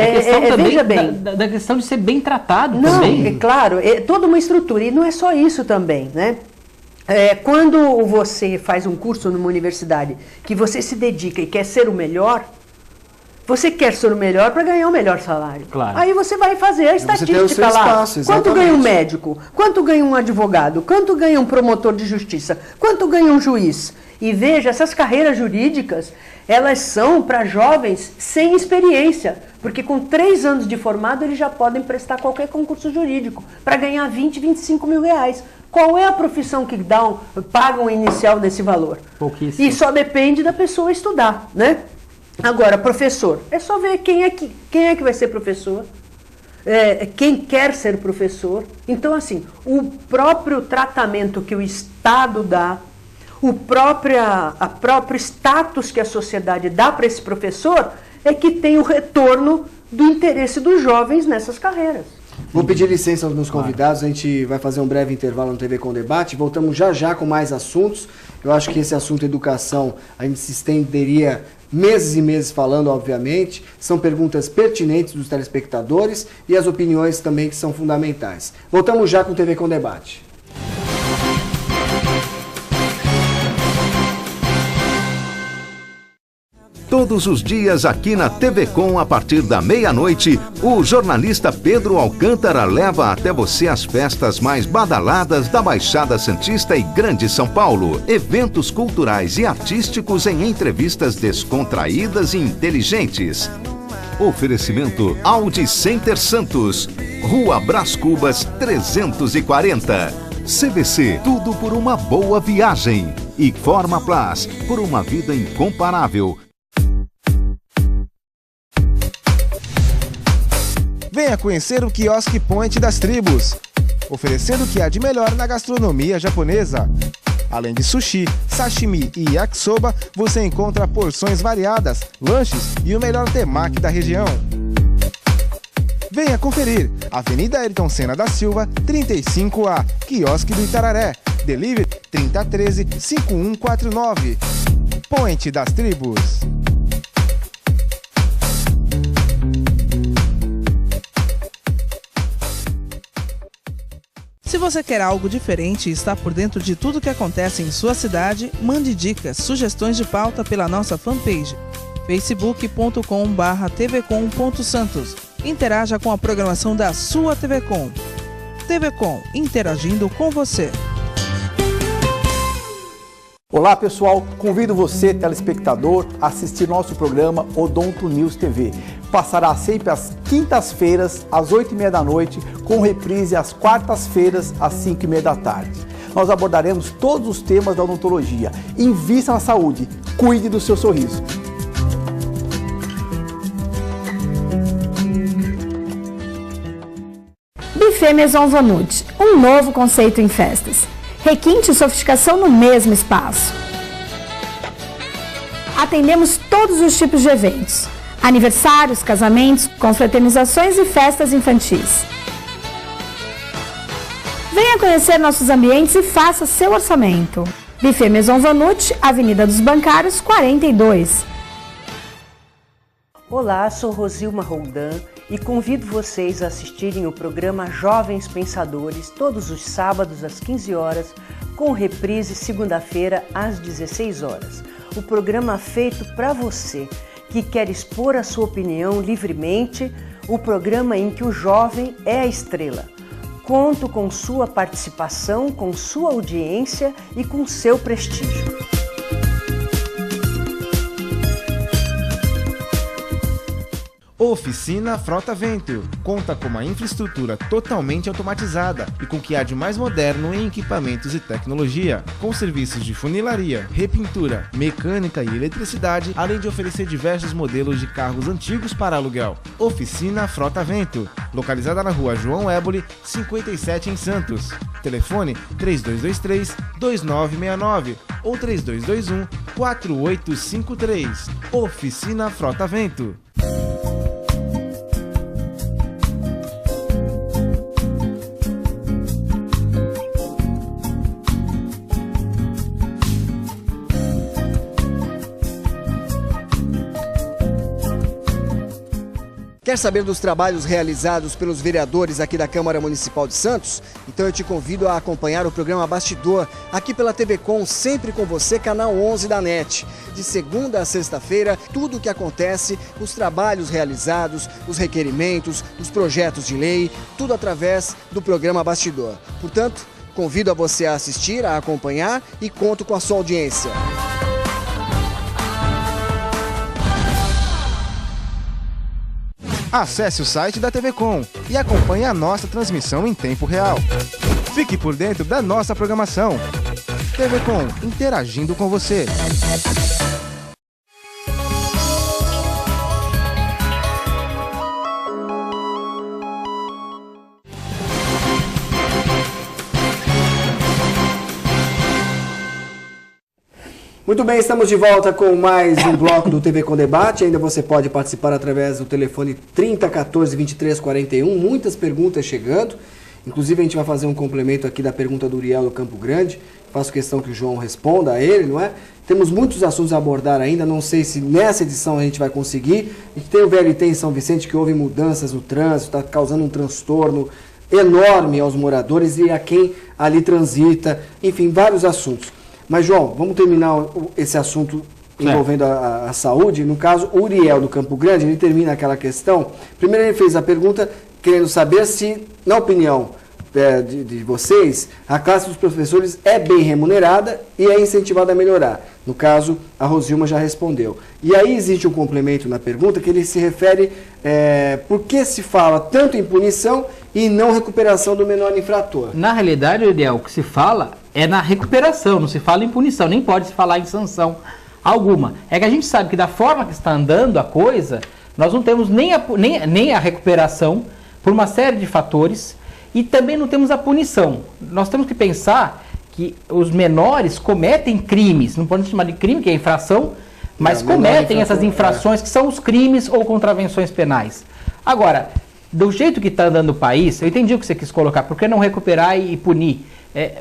Speaker 3: veja
Speaker 2: bem,
Speaker 3: da questão de ser bem tratado
Speaker 2: não,
Speaker 3: também.
Speaker 2: É claro, é toda uma estrutura, e não é só isso também, né? Quando você faz um curso numa universidade que você se dedica e quer ser o melhor, você quer ser o melhor para ganhar o melhor salário.
Speaker 3: Claro.
Speaker 2: Aí você vai fazer a estatística lá. Quanto ganha um médico? Quanto ganha um advogado? Quanto ganha um promotor de justiça? Quanto ganha um juiz? E veja, essas carreiras jurídicas, elas são para jovens sem experiência, porque com 3 anos de formado eles já podem prestar qualquer concurso jurídico para ganhar 20, 25 mil reais. Qual é a profissão que pagam o inicial desse valor?
Speaker 3: Pouquíssimo.
Speaker 2: E só depende da pessoa estudar, né? Agora, professor, é só ver quem é que vai ser professor, quem quer ser professor. Então, assim, o próprio tratamento que o Estado dá, a próprio status que a sociedade dá para esse professor é que tem o retorno do interesse dos jovens nessas carreiras.
Speaker 1: Vou pedir licença aos meus convidados, a gente vai fazer um breve intervalo no TV Com Debate, voltamos já já com mais assuntos. Eu acho que esse assunto educação a gente se estenderia meses e meses falando, obviamente. São perguntas pertinentes dos telespectadores e as opiniões também que são fundamentais. Voltamos já com o TV Com Debate.
Speaker 4: Todos os dias aqui na TV Com, a partir da meia-noite, o jornalista Pedro Alcântara leva até você as festas mais badaladas da Baixada Santista e Grande São Paulo. Eventos culturais e artísticos em entrevistas descontraídas e inteligentes. Oferecimento Audi Center Santos, Rua Brás Cubas 340. CVC, tudo por uma boa viagem. E Forma Plus, por uma vida incomparável.
Speaker 5: Venha conhecer o Quiosque Point das Tribos, oferecendo o que há de melhor na gastronomia japonesa. Além de sushi, sashimi e yakisoba, você encontra porções variadas, lanches e o melhor temaki da região. Venha conferir, Avenida Ayrton Senna da Silva, 35A, Quiosque do Itararé, Delivery 3013-5149. Point das Tribos.
Speaker 6: Se você quer algo diferente e está por dentro de tudo que acontece em sua cidade, mande dicas, sugestões de pauta pela nossa fanpage, facebook.com/tvcom.santos. Interaja com a programação da sua TV Com. TV Com, interagindo com você.
Speaker 7: Olá pessoal, convido você, telespectador, a assistir nosso programa Odonto News TV. Passará sempre às quintas-feiras, às 8h30 da noite, com reprise às quartas-feiras, às 5h30 da tarde. Nós abordaremos todos os temas da odontologia. Invista na saúde, cuide do seu sorriso.
Speaker 8: Buffet Maison Vanut, um novo conceito em festas. Requinte e sofisticação no mesmo espaço. Atendemos todos os tipos de eventos. Aniversários, casamentos, confraternizações e festas infantis. Venha conhecer nossos ambientes e faça seu orçamento. Buffet Maison Vanut, Avenida dos Bancários, 42.
Speaker 2: Olá, sou Rosilma Roldan e convido vocês a assistirem o programa Jovens Pensadores todos os sábados às 15 horas, com reprise segunda-feira às 16 horas. O programa feito para você que quer expor a sua opinião livremente, o programa em que o jovem é a estrela. Conto com sua participação, com sua audiência e com seu prestígio.
Speaker 5: Oficina Frota Vento. Conta com uma infraestrutura totalmente automatizada e com o que há de mais moderno em equipamentos e tecnologia, com serviços de funilaria, repintura, mecânica e eletricidade, além de oferecer diversos modelos de carros antigos para aluguel. Oficina Frota Vento, localizada na Rua João Éboli, 57 em Santos. Telefone 3223-2969 ou 3221-4853. Oficina Frota Vento.
Speaker 1: Quer saber dos trabalhos realizados pelos vereadores aqui da Câmara Municipal de Santos? Então eu te convido a acompanhar o programa Bastidor, aqui pela TV Com, sempre com você, canal 11 da NET. De segunda a sexta-feira, tudo o que acontece, os trabalhos realizados, os requerimentos, os projetos de lei, tudo através do programa Bastidor. Portanto, convido a você a assistir, a acompanhar e conto com a sua audiência.
Speaker 5: Acesse o site da TV Com e acompanhe a nossa transmissão em tempo real. Fique por dentro da nossa programação. TV Com, interagindo com você.
Speaker 1: Muito bem, estamos de volta com mais um bloco do TV com Debate. Ainda você pode participar através do telefone 3014-2341. Muitas perguntas chegando. Inclusive, a gente vai fazer um complemento aqui da pergunta do Uriel do Campo Grande. Faço questão que o João responda a ele, não é? Temos muitos assuntos a abordar ainda. Não sei se nessa edição a gente vai conseguir. A gente tem o VLT em São Vicente, que houve mudanças no trânsito, está causando um transtorno enorme aos moradores e a quem ali transita. Enfim, vários assuntos. Mas, João, vamos terminar esse assunto envolvendo a saúde. No caso, o Uriel do Campo Grande, ele termina aquela questão. Primeiro ele fez a pergunta querendo saber se, na opinião de vocês, a classe dos professores é bem remunerada e é incentivada a melhorar. No caso, a Rosilma já respondeu. E aí existe um complemento na pergunta que ele se refere por que se fala tanto em punição e não recuperação do menor infrator.
Speaker 3: Na realidade, Uriel, o que se fala é na recuperação, não se fala em punição, nem pode se falar em sanção alguma. É que a gente sabe que da forma que está andando a coisa, nós não temos nem a recuperação por uma série de fatores e também não temos a punição. Nós temos que pensar que os menores cometem crimes, não podemos chamar de crime, que é infração, mas cometem essas infrações que são os crimes ou contravenções penais. Agora, do jeito que está andando o país, eu entendi o que você quis colocar, por que não recuperar e punir?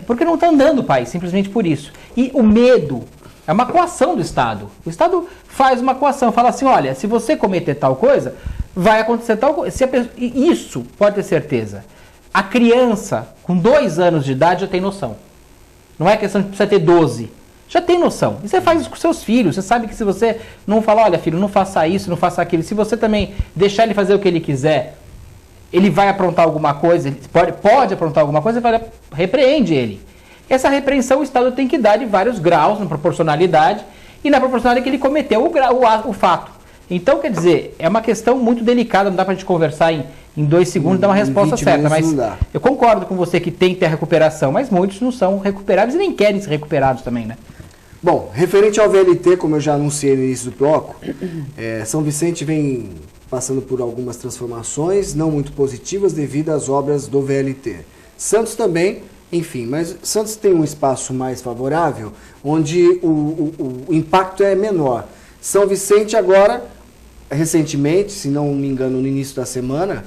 Speaker 3: Porque não está andando o país, simplesmente por isso. E o medo é uma coação do Estado. O Estado faz uma coação, fala assim, olha, se você cometer tal coisa, vai acontecer tal coisa. Isso, pode ter certeza. A criança com 2 anos de idade já tem noção. Não é questão de precisa ter 12. Já tem noção. E você faz isso com seus filhos. Você sabe que se você não falar, olha filho, não faça isso, não faça aquilo. Se você também deixar ele fazer o que ele quiser, ele vai aprontar alguma coisa, ele pode aprontar alguma coisa, repreende ele. Essa repreensão o Estado tem que dar de vários graus, na proporcionalidade, e na proporcionalidade que ele cometeu o fato. Então, quer dizer, é uma questão muito delicada, não dá pra gente conversar em 2 segundos e dar uma resposta certa, mas eu concordo com você que tem que ter a recuperação, mas muitos não são recuperáveis e nem querem ser recuperados também, né?
Speaker 1: Bom, referente ao VLT, como eu já anunciei no início do bloco, São Vicente vem passando por algumas transformações não muito positivas devido às obras do VLT. Santos também, enfim, mas Santos tem um espaço mais favorável, onde o impacto é menor. São Vicente agora, recentemente, se não me engano, no início da semana,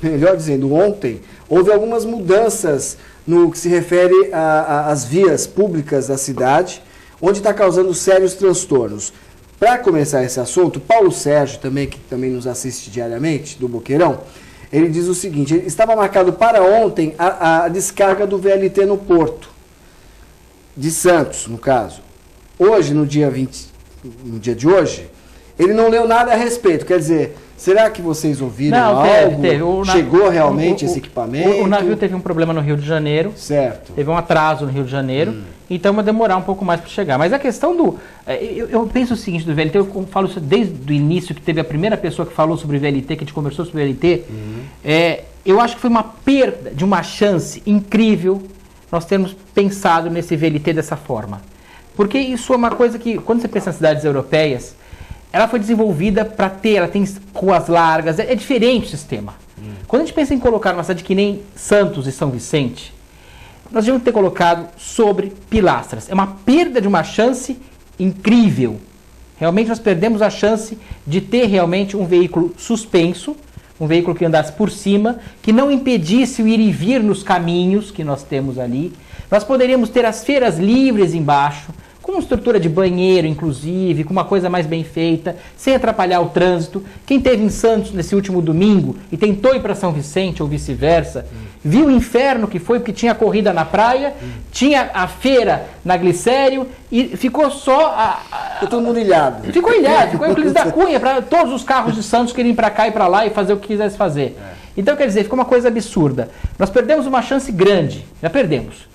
Speaker 1: melhor dizendo, ontem, houve algumas mudanças no que se refere às vias públicas da cidade, onde está causando sérios transtornos. Para começar esse assunto, Paulo Sérgio, que também nos assiste diariamente, do Boqueirão, ele diz o seguinte, estava marcado para ontem a descarga do VLT no Porto, de Santos, no caso. Hoje, no dia de hoje, ele não leu nada a respeito, quer dizer, será que vocês ouviram algo? Teve. Chegou realmente esse equipamento?
Speaker 3: O navio teve um problema no Rio de Janeiro.
Speaker 1: Certo.
Speaker 3: Teve um atraso no Rio de Janeiro. Então vai demorar um pouco mais para chegar. Mas a questão do... Eu penso o seguinte do VLT, eu falo isso desde o início, que teve a primeira pessoa que falou sobre o VLT, que a gente conversou sobre o VLT. Eu acho que foi uma perda de uma chance incrível nós termos pensado nesse VLT dessa forma. Porque isso é uma coisa que, quando você pensa nas cidades europeias, ela foi desenvolvida para ter, ela tem ruas largas, é diferente o sistema. Quando a gente pensa em colocar uma cidade que nem Santos e São Vicente, nós devíamos ter colocado sobre pilastras. É uma perda de uma chance incrível. Realmente nós perdemos a chance de ter realmente um veículo suspenso, um veículo que andasse por cima, que não impedisse o ir e vir nos caminhos que nós temos ali. Nós poderíamos ter as feiras livres embaixo, com uma estrutura de banheiro, inclusive, com uma coisa mais bem feita, sem atrapalhar o trânsito. Quem esteve em Santos nesse último domingo e tentou ir para São Vicente ou vice-versa, viu o inferno que foi, porque tinha corrida na praia, tinha a feira na Glicério e ficou só...
Speaker 1: Ficou todo mundo ilhado.
Speaker 3: Ficou ilhado, ficou Euclides da Cunha para todos os carros de Santos que irem para cá e para lá e fazer o que quisesse fazer. Então, quer dizer, ficou uma coisa absurda. Nós perdemos uma chance grande, já perdemos.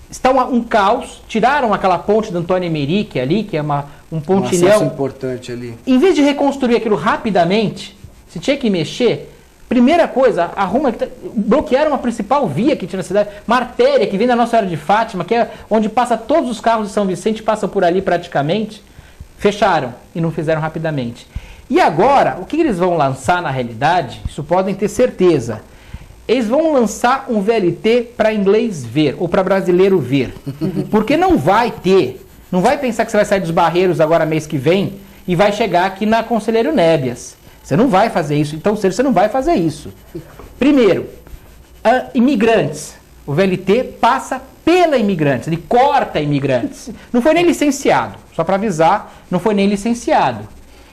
Speaker 3: Está um caos, tiraram aquela ponte do Antônio Emerick ali, que é um pontilhão. Um acesso
Speaker 1: importante ali.
Speaker 3: Em vez de reconstruir aquilo rapidamente, se tinha que mexer, primeira coisa, bloquearam a principal via que tinha na cidade, uma artéria que vem da Nossa Senhora de Fátima, que é onde passa todos os carros de São Vicente, passam por ali praticamente, fecharam e não fizeram rapidamente. E agora, o que eles vão lançar na realidade, isso podem ter certeza, eles vão lançar um VLT para inglês ver, ou para brasileiro ver. Porque não vai ter Não vai pensar que você vai sair dos Barreiros agora mês que vem e vai chegar aqui na Conselheiro Nébias. Você não vai fazer isso. Então, você não vai fazer isso. Primeiro, imigrantes. O VLT passa pela imigrantes, ele corta imigrantes. Não foi nem licenciado, só para avisar, não foi nem licenciado.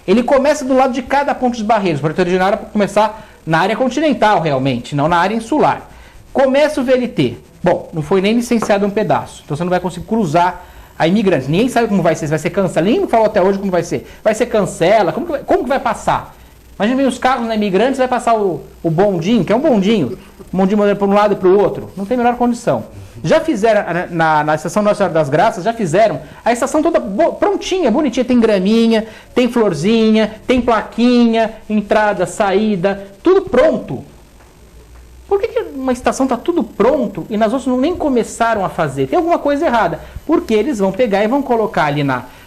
Speaker 3: Ele começa do lado de cada ponto dos Barreiros. O projeto original era para começar na área continental, realmente, não na área insular. Começa o VLT. Bom, não foi nem licenciado um pedaço, então você não vai conseguir cruzar a imigrantes. Ninguém sabe como vai ser, se vai ser cancela. Ninguém falou até hoje como vai ser. Vai ser cancela? Como que vai passar? Imagina os carros na imigrantes, vai passar o bondinho, que é um bondinho moderno para um lado e para o outro. Não tem a menor condição. Já fizeram, na Estação Nossa Senhora das Graças, já fizeram a estação toda prontinha, bonitinha. Tem graminha, tem florzinha, tem plaquinha, entrada, saída, tudo pronto. Por que uma estação está tudo pronto e nas outras nem começaram a fazer? Tem alguma coisa errada. Porque eles vão pegar e vão colocar ali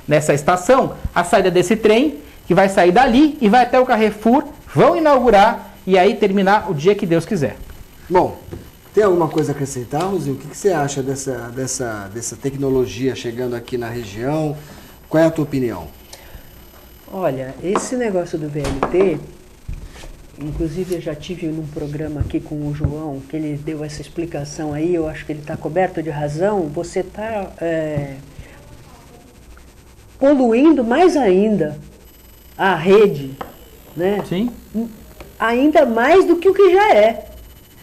Speaker 3: nessa estação a saída desse trem, que vai sair dali e vai até o Carrefour, vão inaugurar e aí terminar o dia que Deus quiser.
Speaker 1: Bom, tem alguma coisa a acrescentar, Rosinho? O que você acha dessa tecnologia chegando aqui na região? Qual é a tua opinião?
Speaker 2: Olha, esse negócio do VLT, inclusive eu já tive num programa aqui com o João, que ele deu essa explicação aí, eu acho que ele está coberto de razão. Você está poluindo mais ainda a rede, né?
Speaker 3: Sim.
Speaker 2: Ainda mais do que o que já é.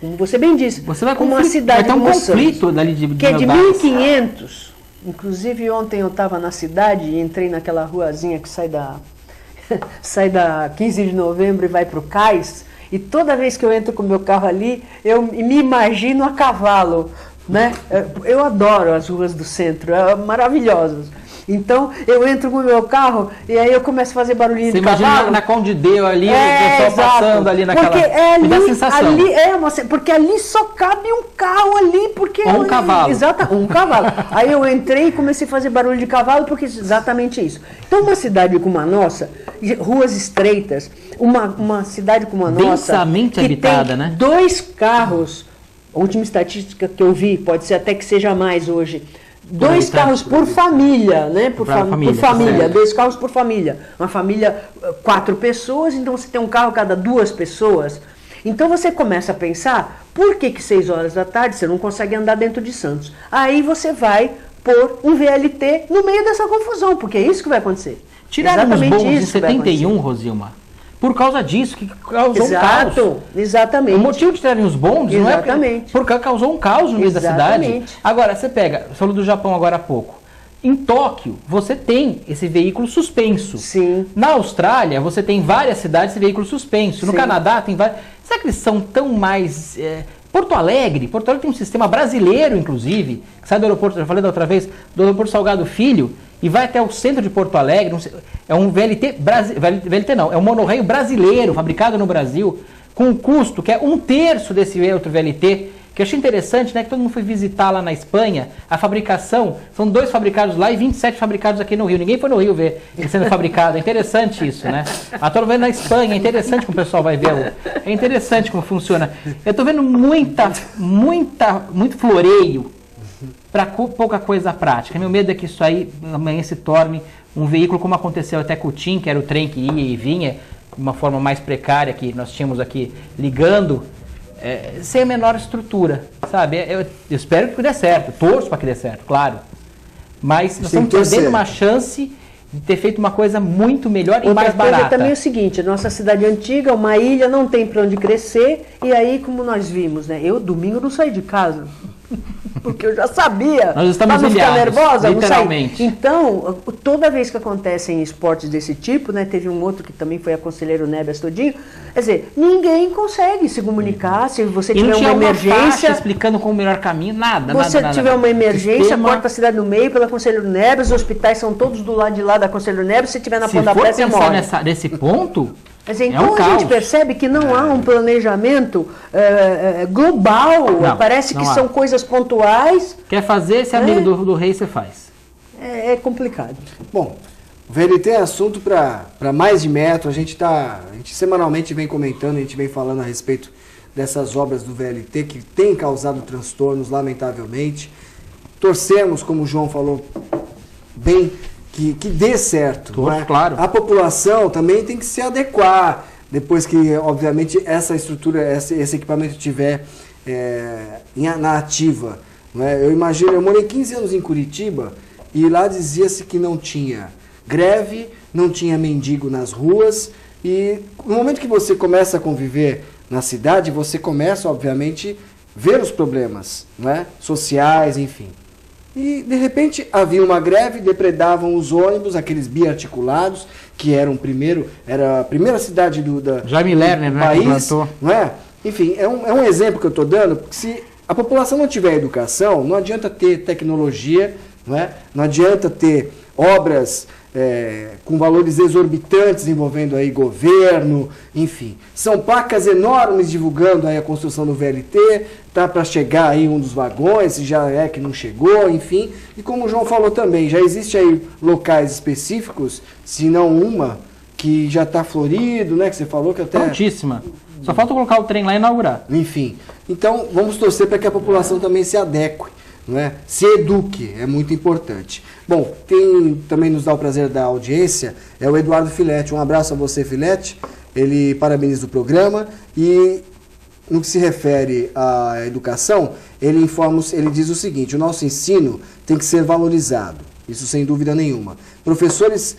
Speaker 2: Como você bem disse,
Speaker 3: você vai
Speaker 2: uma cidade
Speaker 3: vai ter um conflito dali de
Speaker 2: que é de 1.500. Inclusive ontem eu estava na cidade e entrei naquela ruazinha que sai da 15 de novembro e vai para o Cais. E toda vez que eu entro com o meu carro ali, eu me imagino a cavalo, né? Eu adoro as ruas do centro, maravilhosas. Então, eu entro com o meu carro e aí eu começo a fazer barulhinho de cavalo. Você imagina
Speaker 3: na Conde Deu ali, o pessoal passando ali naquela...
Speaker 2: Porque
Speaker 3: me dá sensação.
Speaker 2: Porque ali só cabe um carro ali, porque...
Speaker 3: Ou um cavalo.
Speaker 2: Exato, um cavalo. Aí eu entrei e comecei a fazer barulho de cavalo, porque exatamente isso. Então, uma cidade como a nossa, ruas estreitas, uma cidade como a nossa...
Speaker 3: Densamente habitada,
Speaker 2: tem
Speaker 3: né?
Speaker 2: 2 carros, a última estatística que eu vi, pode ser até que seja mais hoje... 2 carros por família, né? Por família, 2 carros por família. Uma família, 4 pessoas, então você tem um carro a cada 2 pessoas. Então você começa a pensar, por que 6 horas da tarde você não consegue andar dentro de Santos? Aí você vai pôr um VLT no meio dessa confusão, porque é isso que vai acontecer.
Speaker 3: Tiraram os bons em 71, Rosilma. Por causa disso, que causou um caos.
Speaker 2: Exatamente.
Speaker 3: O motivo de tirarem os bondes não é porque causou um caos no meio da cidade. Agora, você falou do Japão agora há pouco. Em Tóquio, você tem esse veículo suspenso.
Speaker 2: Sim.
Speaker 3: Na Austrália, você tem várias cidades esse veículo suspenso. No Canadá, tem várias... Será que eles são tão mais... Porto Alegre tem um sistema brasileiro, inclusive, que sai do aeroporto, já falei da outra vez, do aeroporto Salgado Filho, e vai até o centro de Porto Alegre. É um VLT não, é um monorail brasileiro, fabricado no Brasil, com um custo que é 1/3 desse outro VLT, que eu achei interessante, né, que todo mundo foi visitar lá na Espanha, a fabricação, são 2 fabricados lá e 27 fabricados aqui no Rio. Ninguém foi no Rio ver ele sendo fabricado, é interessante isso, né? Eu estou vendo na Espanha, é interessante como o pessoal vai ver, é interessante como funciona. Eu estou vendo muito floreio para pouca coisa prática. Meu medo é que isso aí amanhã se torne um veículo como aconteceu até com o TIM, que era o trem que ia e vinha, de uma forma mais precária que nós tínhamos aqui ligando, sem a menor estrutura, sabe? Eu espero que dê certo, torço para que dê certo, claro. Mas nós estamos perdendo uma chance de ter feito uma coisa muito melhor e mais barata. Outra coisa
Speaker 2: também é o seguinte, nossa cidade antiga, uma ilha, não tem para onde crescer, e aí, como nós vimos, né? Eu, domingo, não saí de casa. Porque eu já sabia.
Speaker 3: Nós estamos
Speaker 2: ficar nervosa,
Speaker 3: literalmente.
Speaker 2: Então, toda vez que acontecem esportes desse tipo, né, teve um outro que também foi a Conselheiro Nébias todinho, quer dizer, ninguém consegue se comunicar, se você tiver uma emergência...
Speaker 3: explicando qual o melhor caminho, nada.
Speaker 2: Se você tiver uma emergência, corta a cidade no meio pela Conselheiro Nébias, os hospitais são todos do lado de lá da Conselheiro Nébias, se tiver na ponta da pé, você morre.
Speaker 3: Se for nesse ponto...
Speaker 2: Então a gente percebe que não há um planejamento global, parece que são coisas pontuais.
Speaker 3: Quer fazer, esse amigo do rei você faz.
Speaker 2: É complicado.
Speaker 1: Bom, o VLT é assunto para mais de metro, a gente semanalmente vem comentando, a gente vem falando a respeito dessas obras do VLT que tem causado transtornos, lamentavelmente. Torcemos, como o João falou, bem, que dê certo.
Speaker 3: Todos,
Speaker 1: não é?
Speaker 3: claro.
Speaker 1: A população também tem que se adequar, depois que, obviamente, essa estrutura, esse equipamento estiver na ativa. Não é? Eu imagino, eu morei 15 anos em Curitiba e lá dizia-se que não tinha greve, não tinha mendigo nas ruas, e no momento que você começa a conviver na cidade, você começa, obviamente, ver os problemas, não é? Sociais, enfim. E, de repente, havia uma greve, depredavam os ônibus, aqueles biarticulados, que era a primeira cidade do
Speaker 3: Jaime Lerner,
Speaker 1: do
Speaker 3: né,
Speaker 1: país, não é? Enfim, é um exemplo que eu estou dando, porque se a população não tiver educação, não adianta ter tecnologia, não é? Não adianta ter obras com valores exorbitantes envolvendo aí governo, enfim. São placas enormes divulgando aí a construção do VLT, tá para chegar aí um dos vagões, se já é que não chegou, enfim. E como o João falou também, já existe aí locais específicos, se não uma, que já está florido, né, que você falou que até...
Speaker 3: Prontíssima. Só falta colocar o trem lá e inaugurar.
Speaker 1: Enfim, então vamos torcer para que a população também se adeque, não é? Se eduque, é muito importante. Bom, quem também nos dá o prazer da audiência é o Eduardo Filete. Um abraço a você, Filete. Ele parabeniza o programa e, no que se refere à educação, ele diz o seguinte: o nosso ensino tem que ser valorizado, isso sem dúvida nenhuma. Professores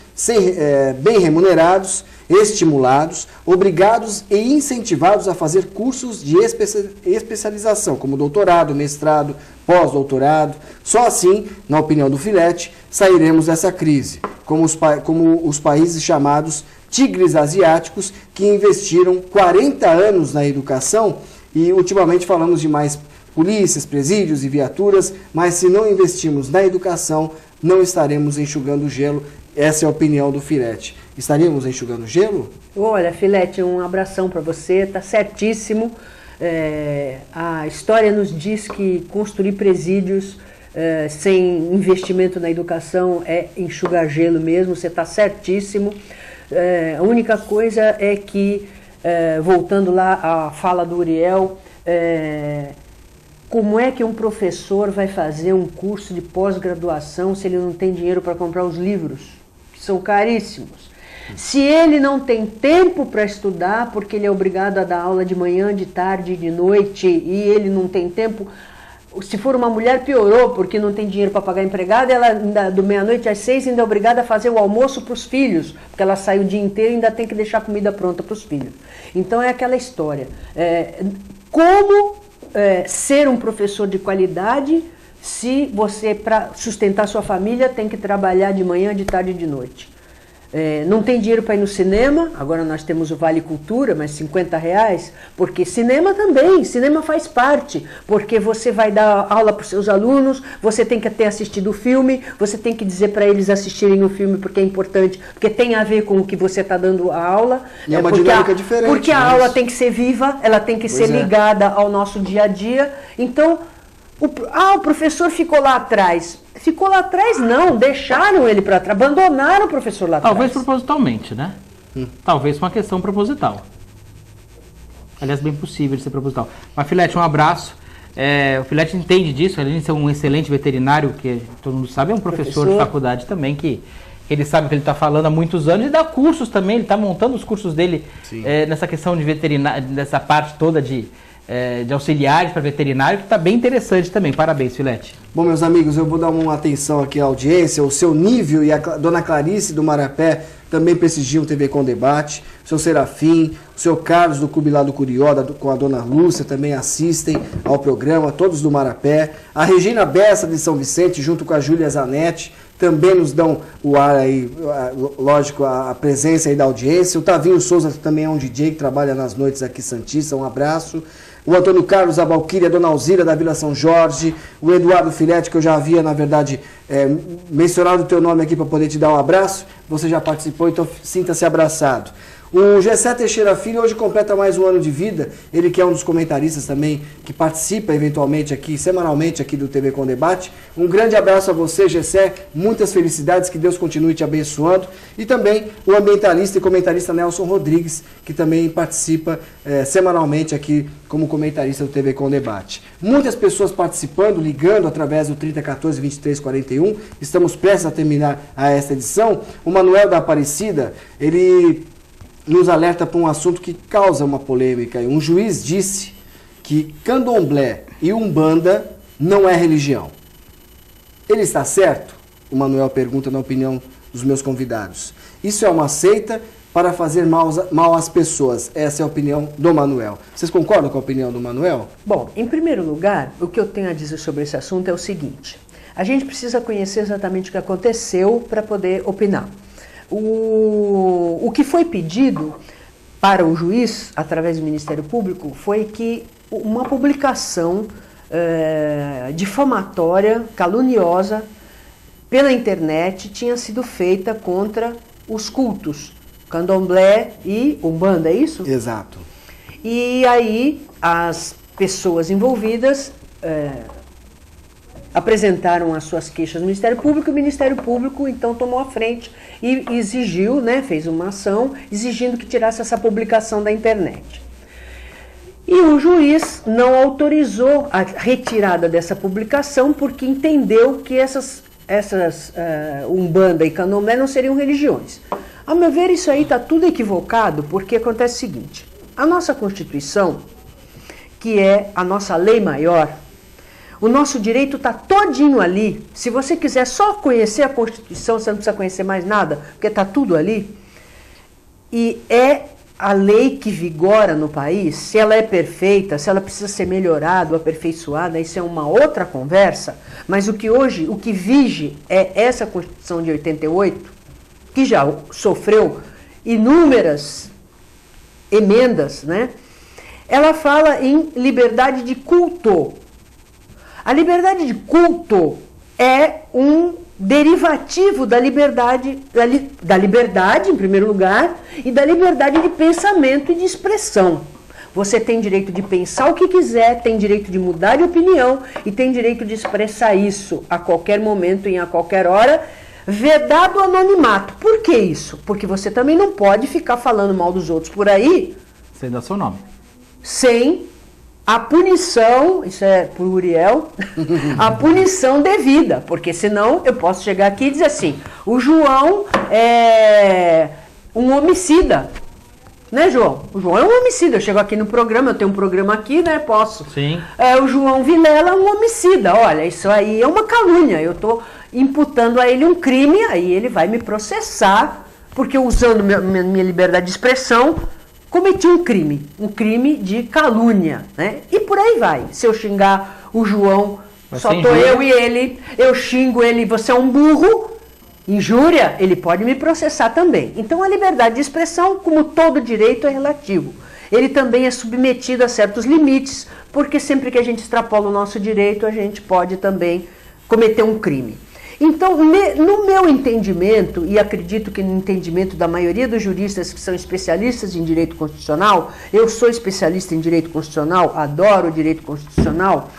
Speaker 1: bem remunerados, estimulados, obrigados e incentivados a fazer cursos de especialização, como doutorado, mestrado, pós-doutorado. Só assim, na opinião do Filete, sairemos dessa crise, como os países chamados tigres asiáticos, que investiram 40 anos na educação, e ultimamente falamos de mais polícias, presídios e viaturas, mas se não investirmos na educação, não estaremos enxugando gelo. Essa é a opinião do Filete. Estaríamos enxugando gelo?
Speaker 2: Olha, Filete, um abração para você, está certíssimo. A história nos diz que construir presídios sem investimento na educação é enxugar gelo mesmo, você está certíssimo. A única coisa é que, voltando lá à fala do Uriel, como é que um professor vai fazer um curso de pós-graduação se ele não tem dinheiro para comprar os livros, que são caríssimos? Se ele não tem tempo para estudar, porque ele é obrigado a dar aula de manhã, de tarde e de noite, e ele não tem tempo... Se for uma mulher, piorou, porque não tem dinheiro para pagar empregada, ela do meia-noite às 6 ainda é obrigada a fazer o almoço para os filhos, porque ela sai o dia inteiro e ainda tem que deixar a comida pronta para os filhos. Então é aquela história. Como ser um professor de qualidade se você, para sustentar sua família, tem que trabalhar de manhã, de tarde e de noite? Não tem dinheiro para ir no cinema, agora nós temos o Vale Cultura, mas R$50, porque cinema também, cinema faz parte, porque você vai dar aula para os seus alunos, você tem que ter assistido o filme, você tem que dizer para eles assistirem o filme porque é importante, porque tem a ver com o que você está dando a aula.
Speaker 1: E é uma dinâmica diferente.
Speaker 2: Porque a aula tem que ser viva, ela tem que ser ligada ao nosso dia a dia. Então, o professor ficou lá atrás. Ficou lá atrás não, deixaram ele para trás, abandonaram o professor lá atrás.
Speaker 3: Talvez propositalmente, né? Talvez uma questão proposital. Aliás, bem possível de ser proposital. Mas, Filete, um abraço. O Filete entende disso, além de ser um excelente veterinário, que todo mundo sabe, é um professor de faculdade também, que ele sabe o que ele está falando há muitos anos, e dá cursos também, ele está montando os cursos dele nessa questão de veterinário, nessa parte toda de auxiliares para veterinário, que está bem interessante também. Parabéns, Filete.
Speaker 1: Bom, meus amigos, eu vou dar uma atenção aqui à audiência. O seu Nível e a dona Clarice do Marapé também prestigiam o TV com Debate. O seu Serafim, o seu Carlos do Clube lá do Curió, com a dona Lúcia, também assistem ao programa, todos do Marapé. A Regina Bessa de São Vicente, junto com a Júlia Zanetti, também nos dão o ar aí, lógico, a presença aí da audiência. O Tavinho Souza também é um DJ que trabalha nas noites aqui Santista, um abraço. O Antônio Carlos, a Valquíria, a Dona Alzira da Vila São Jorge, o Eduardo Filete, que eu já havia, na verdade, mencionado o teu nome aqui para poder te dar um abraço. Você já participou, então sinta-se abraçado. O Gessé Teixeira Filho hoje completa mais um ano de vida, ele que é um dos comentaristas também, que participa eventualmente aqui, semanalmente aqui do TV com Debate. Um grande abraço a você, Gessé, muitas felicidades, que Deus continue te abençoando. E também o ambientalista e comentarista Nelson Rodrigues, que também participa semanalmente aqui como comentarista do TV com Debate. Muitas pessoas participando, ligando através do 3014-2341, estamos prestes a terminar esta edição. O Manuel da Aparecida, ele nos alerta para um assunto que causa uma polêmica. Um juiz disse que candomblé e umbanda não é religião. Ele está certo? O Manuel pergunta na opinião dos meus convidados. Isso é uma seita para fazer mal às pessoas. Essa é a opinião do Manuel. Vocês concordam com a opinião do Manuel?
Speaker 2: Bom, em primeiro lugar, o que eu tenho a dizer sobre esse assunto é o seguinte. A gente precisa conhecer exatamente o que aconteceu para poder opinar. O que foi pedido para o juiz, através do Ministério Público, foi que uma publicação difamatória, caluniosa, pela internet, tinha sido feita contra os cultos, candomblé e umbanda, é isso?
Speaker 1: Exato.
Speaker 2: E aí as pessoas envolvidas apresentaram as suas queixas no Ministério Público, e o Ministério Público então tomou a frente e exigiu, fez uma ação exigindo que tirasse essa publicação da internet. E o juiz não autorizou a retirada dessa publicação porque entendeu que essas umbanda e candomblé não seriam religiões. A meu ver, isso aí está tudo equivocado, porque acontece o seguinte: a nossa Constituição, que é a nossa lei maior, o nosso direito está todinho ali. Se você quiser só conhecer a Constituição, você não precisa conhecer mais nada, porque está tudo ali. E é a lei que vigora no país. Se ela é perfeita, se ela precisa ser melhorada, aperfeiçoada, isso é uma outra conversa. Mas o que vige é essa Constituição de 88, que já sofreu inúmeras emendas, Ela fala em liberdade de culto. A liberdade de culto é um derivativo da liberdade, em primeiro lugar, e da liberdade de pensamento e de expressão. Você tem direito de pensar o que quiser, tem direito de mudar de opinião e tem direito de expressar isso a qualquer momento e a qualquer hora, vedado o anonimato. Por que isso? Porque você também não pode ficar falando mal dos outros por aí
Speaker 3: sem dar seu nome.
Speaker 2: Sem a punição, isso é por Uriel, a punição devida, porque senão eu posso chegar aqui e dizer assim: o João é um homicida, João? O João é um homicida. Eu chego aqui no programa, eu tenho um programa aqui, posso.
Speaker 3: Sim.
Speaker 2: O João Vilela é um homicida. Olha, isso aí é uma calúnia. Eu estou imputando a ele um crime, aí ele vai me processar, porque usando minha liberdade de expressão, cometi um crime de calúnia, E por aí vai. Se eu xingar o João, só estou eu e ele, eu xingo ele, você é um burro, injúria, ele pode me processar também. Então a liberdade de expressão, como todo direito, é relativo. Ele também é submetido a certos limites, porque sempre que a gente extrapola o nosso direito, a gente pode também cometer um crime. Então, no meu entendimento, e acredito que no entendimento da maioria dos juristas que são especialistas em direito constitucional, eu sou especialista em direito constitucional, adoro o direito constitucional,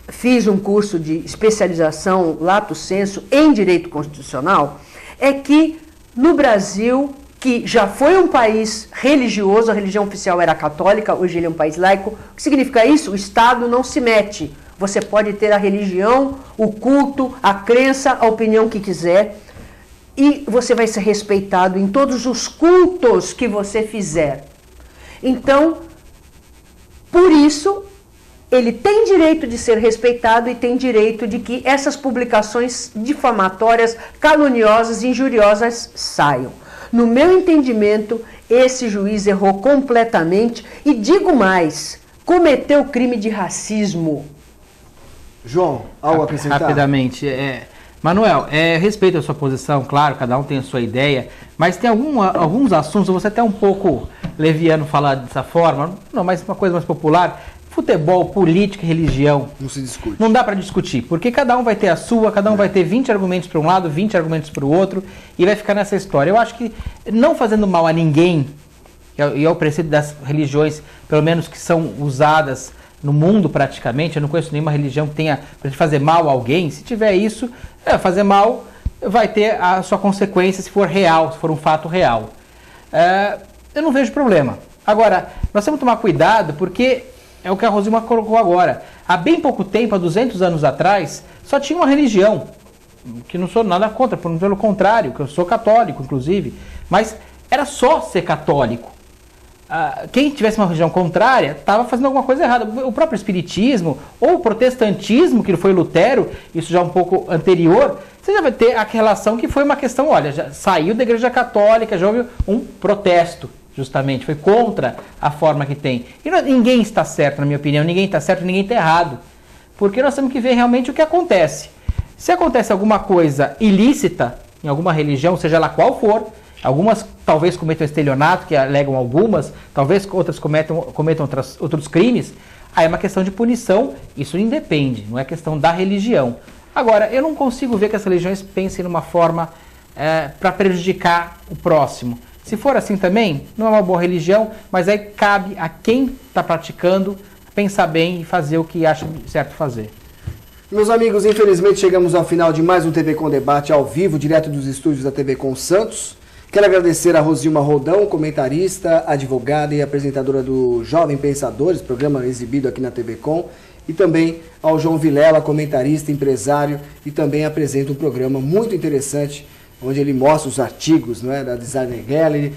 Speaker 2: fiz um curso de especialização lato sensu em direito constitucional, é que no Brasil, que já foi um país religioso, a religião oficial era católica, hoje ele é um país laico. O que significa isso? O Estado não se mete. Você pode ter a religião, o culto, a crença, a opinião que quiser, e você vai ser respeitado em todos os cultos que você fizer. Então, por isso, ele tem direito de ser respeitado e tem direito de que essas publicações difamatórias, caluniosas, injuriosas saiam. No meu entendimento, esse juiz errou completamente e, digo mais, cometeu crime de racismo.
Speaker 1: João, algo a acrescentar?
Speaker 3: Rapidamente. Manuel, respeito a sua posição, claro, cada um tem a sua ideia, mas tem alguns assuntos, você até um pouco leviano falar dessa forma, não, mas uma coisa mais popular. Futebol, política e religião
Speaker 1: Não se discute.
Speaker 3: não dá para discutir, porque cada um vai ter a sua, cada um vai ter 20 argumentos para um lado, 20 argumentos para o outro, e vai ficar nessa história. Eu acho que não fazendo mal a ninguém, e é o princípio das religiões, pelo menos que são usadas no mundo praticamente, eu não conheço nenhuma religião que tenha para fazer mal a alguém. Se tiver isso, fazer mal vai ter a sua consequência se for real, se for um fato real. Eu não vejo problema. Agora, nós temos que tomar cuidado, porque é o que a Rosilma colocou agora. Há bem pouco tempo, há 200 anos atrás, só tinha uma religião, que não sou nada contra, pelo contrário, que eu sou católico, inclusive, mas era só ser católico. Quem tivesse uma religião contrária estava fazendo alguma coisa errada. O próprio espiritismo ou o protestantismo, que foi Lutero, isso já um pouco anterior, você já vai ter a relação que foi uma questão, olha, já saiu da igreja católica, já houve um protesto, justamente, foi contra a forma que tem. E ninguém está certo, na minha opinião, ninguém está certo, ninguém está errado, porque nós temos que ver realmente o que acontece. Se acontece alguma coisa ilícita em alguma religião, seja lá qual for, algumas talvez cometam estelionato, que alegam algumas, talvez outras cometam outros crimes, aí é uma questão de punição, isso independe, não é questão da religião. Agora, eu não consigo ver que as religiões pensem numa forma para prejudicar o próximo. Se for assim também, não é uma boa religião, mas aí cabe a quem está praticando pensar bem e fazer o que acha certo fazer.
Speaker 1: Meus amigos, infelizmente chegamos ao final de mais um TV Com Debate ao vivo, direto dos estúdios da TV Com Santos. Quero agradecer a Rosilma Roldão, comentarista, advogada e apresentadora do Jovem Pensadores, programa exibido aqui na TV Com, e também ao João Vilela, comentarista, empresário, e também apresenta um programa muito interessante, onde ele mostra os artigos, não é, da Designer Gallery.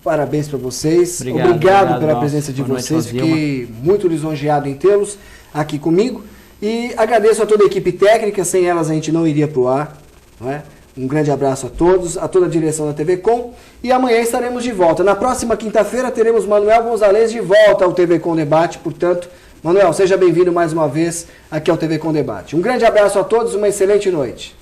Speaker 1: Parabéns para vocês. Obrigado pela presença de vocês. Fiquei muito lisonjeado em tê-los aqui comigo. E agradeço a toda a equipe técnica, sem elas a gente não iria para o ar, não é? Um grande abraço a todos, a toda a direção da TV Com, e amanhã estaremos de volta. Na próxima quinta-feira teremos Manuel Gonzalez de volta ao TV Com Debate, portanto, Manuel, seja bem-vindo mais uma vez aqui ao TV Com Debate. Um grande abraço a todos, uma excelente noite.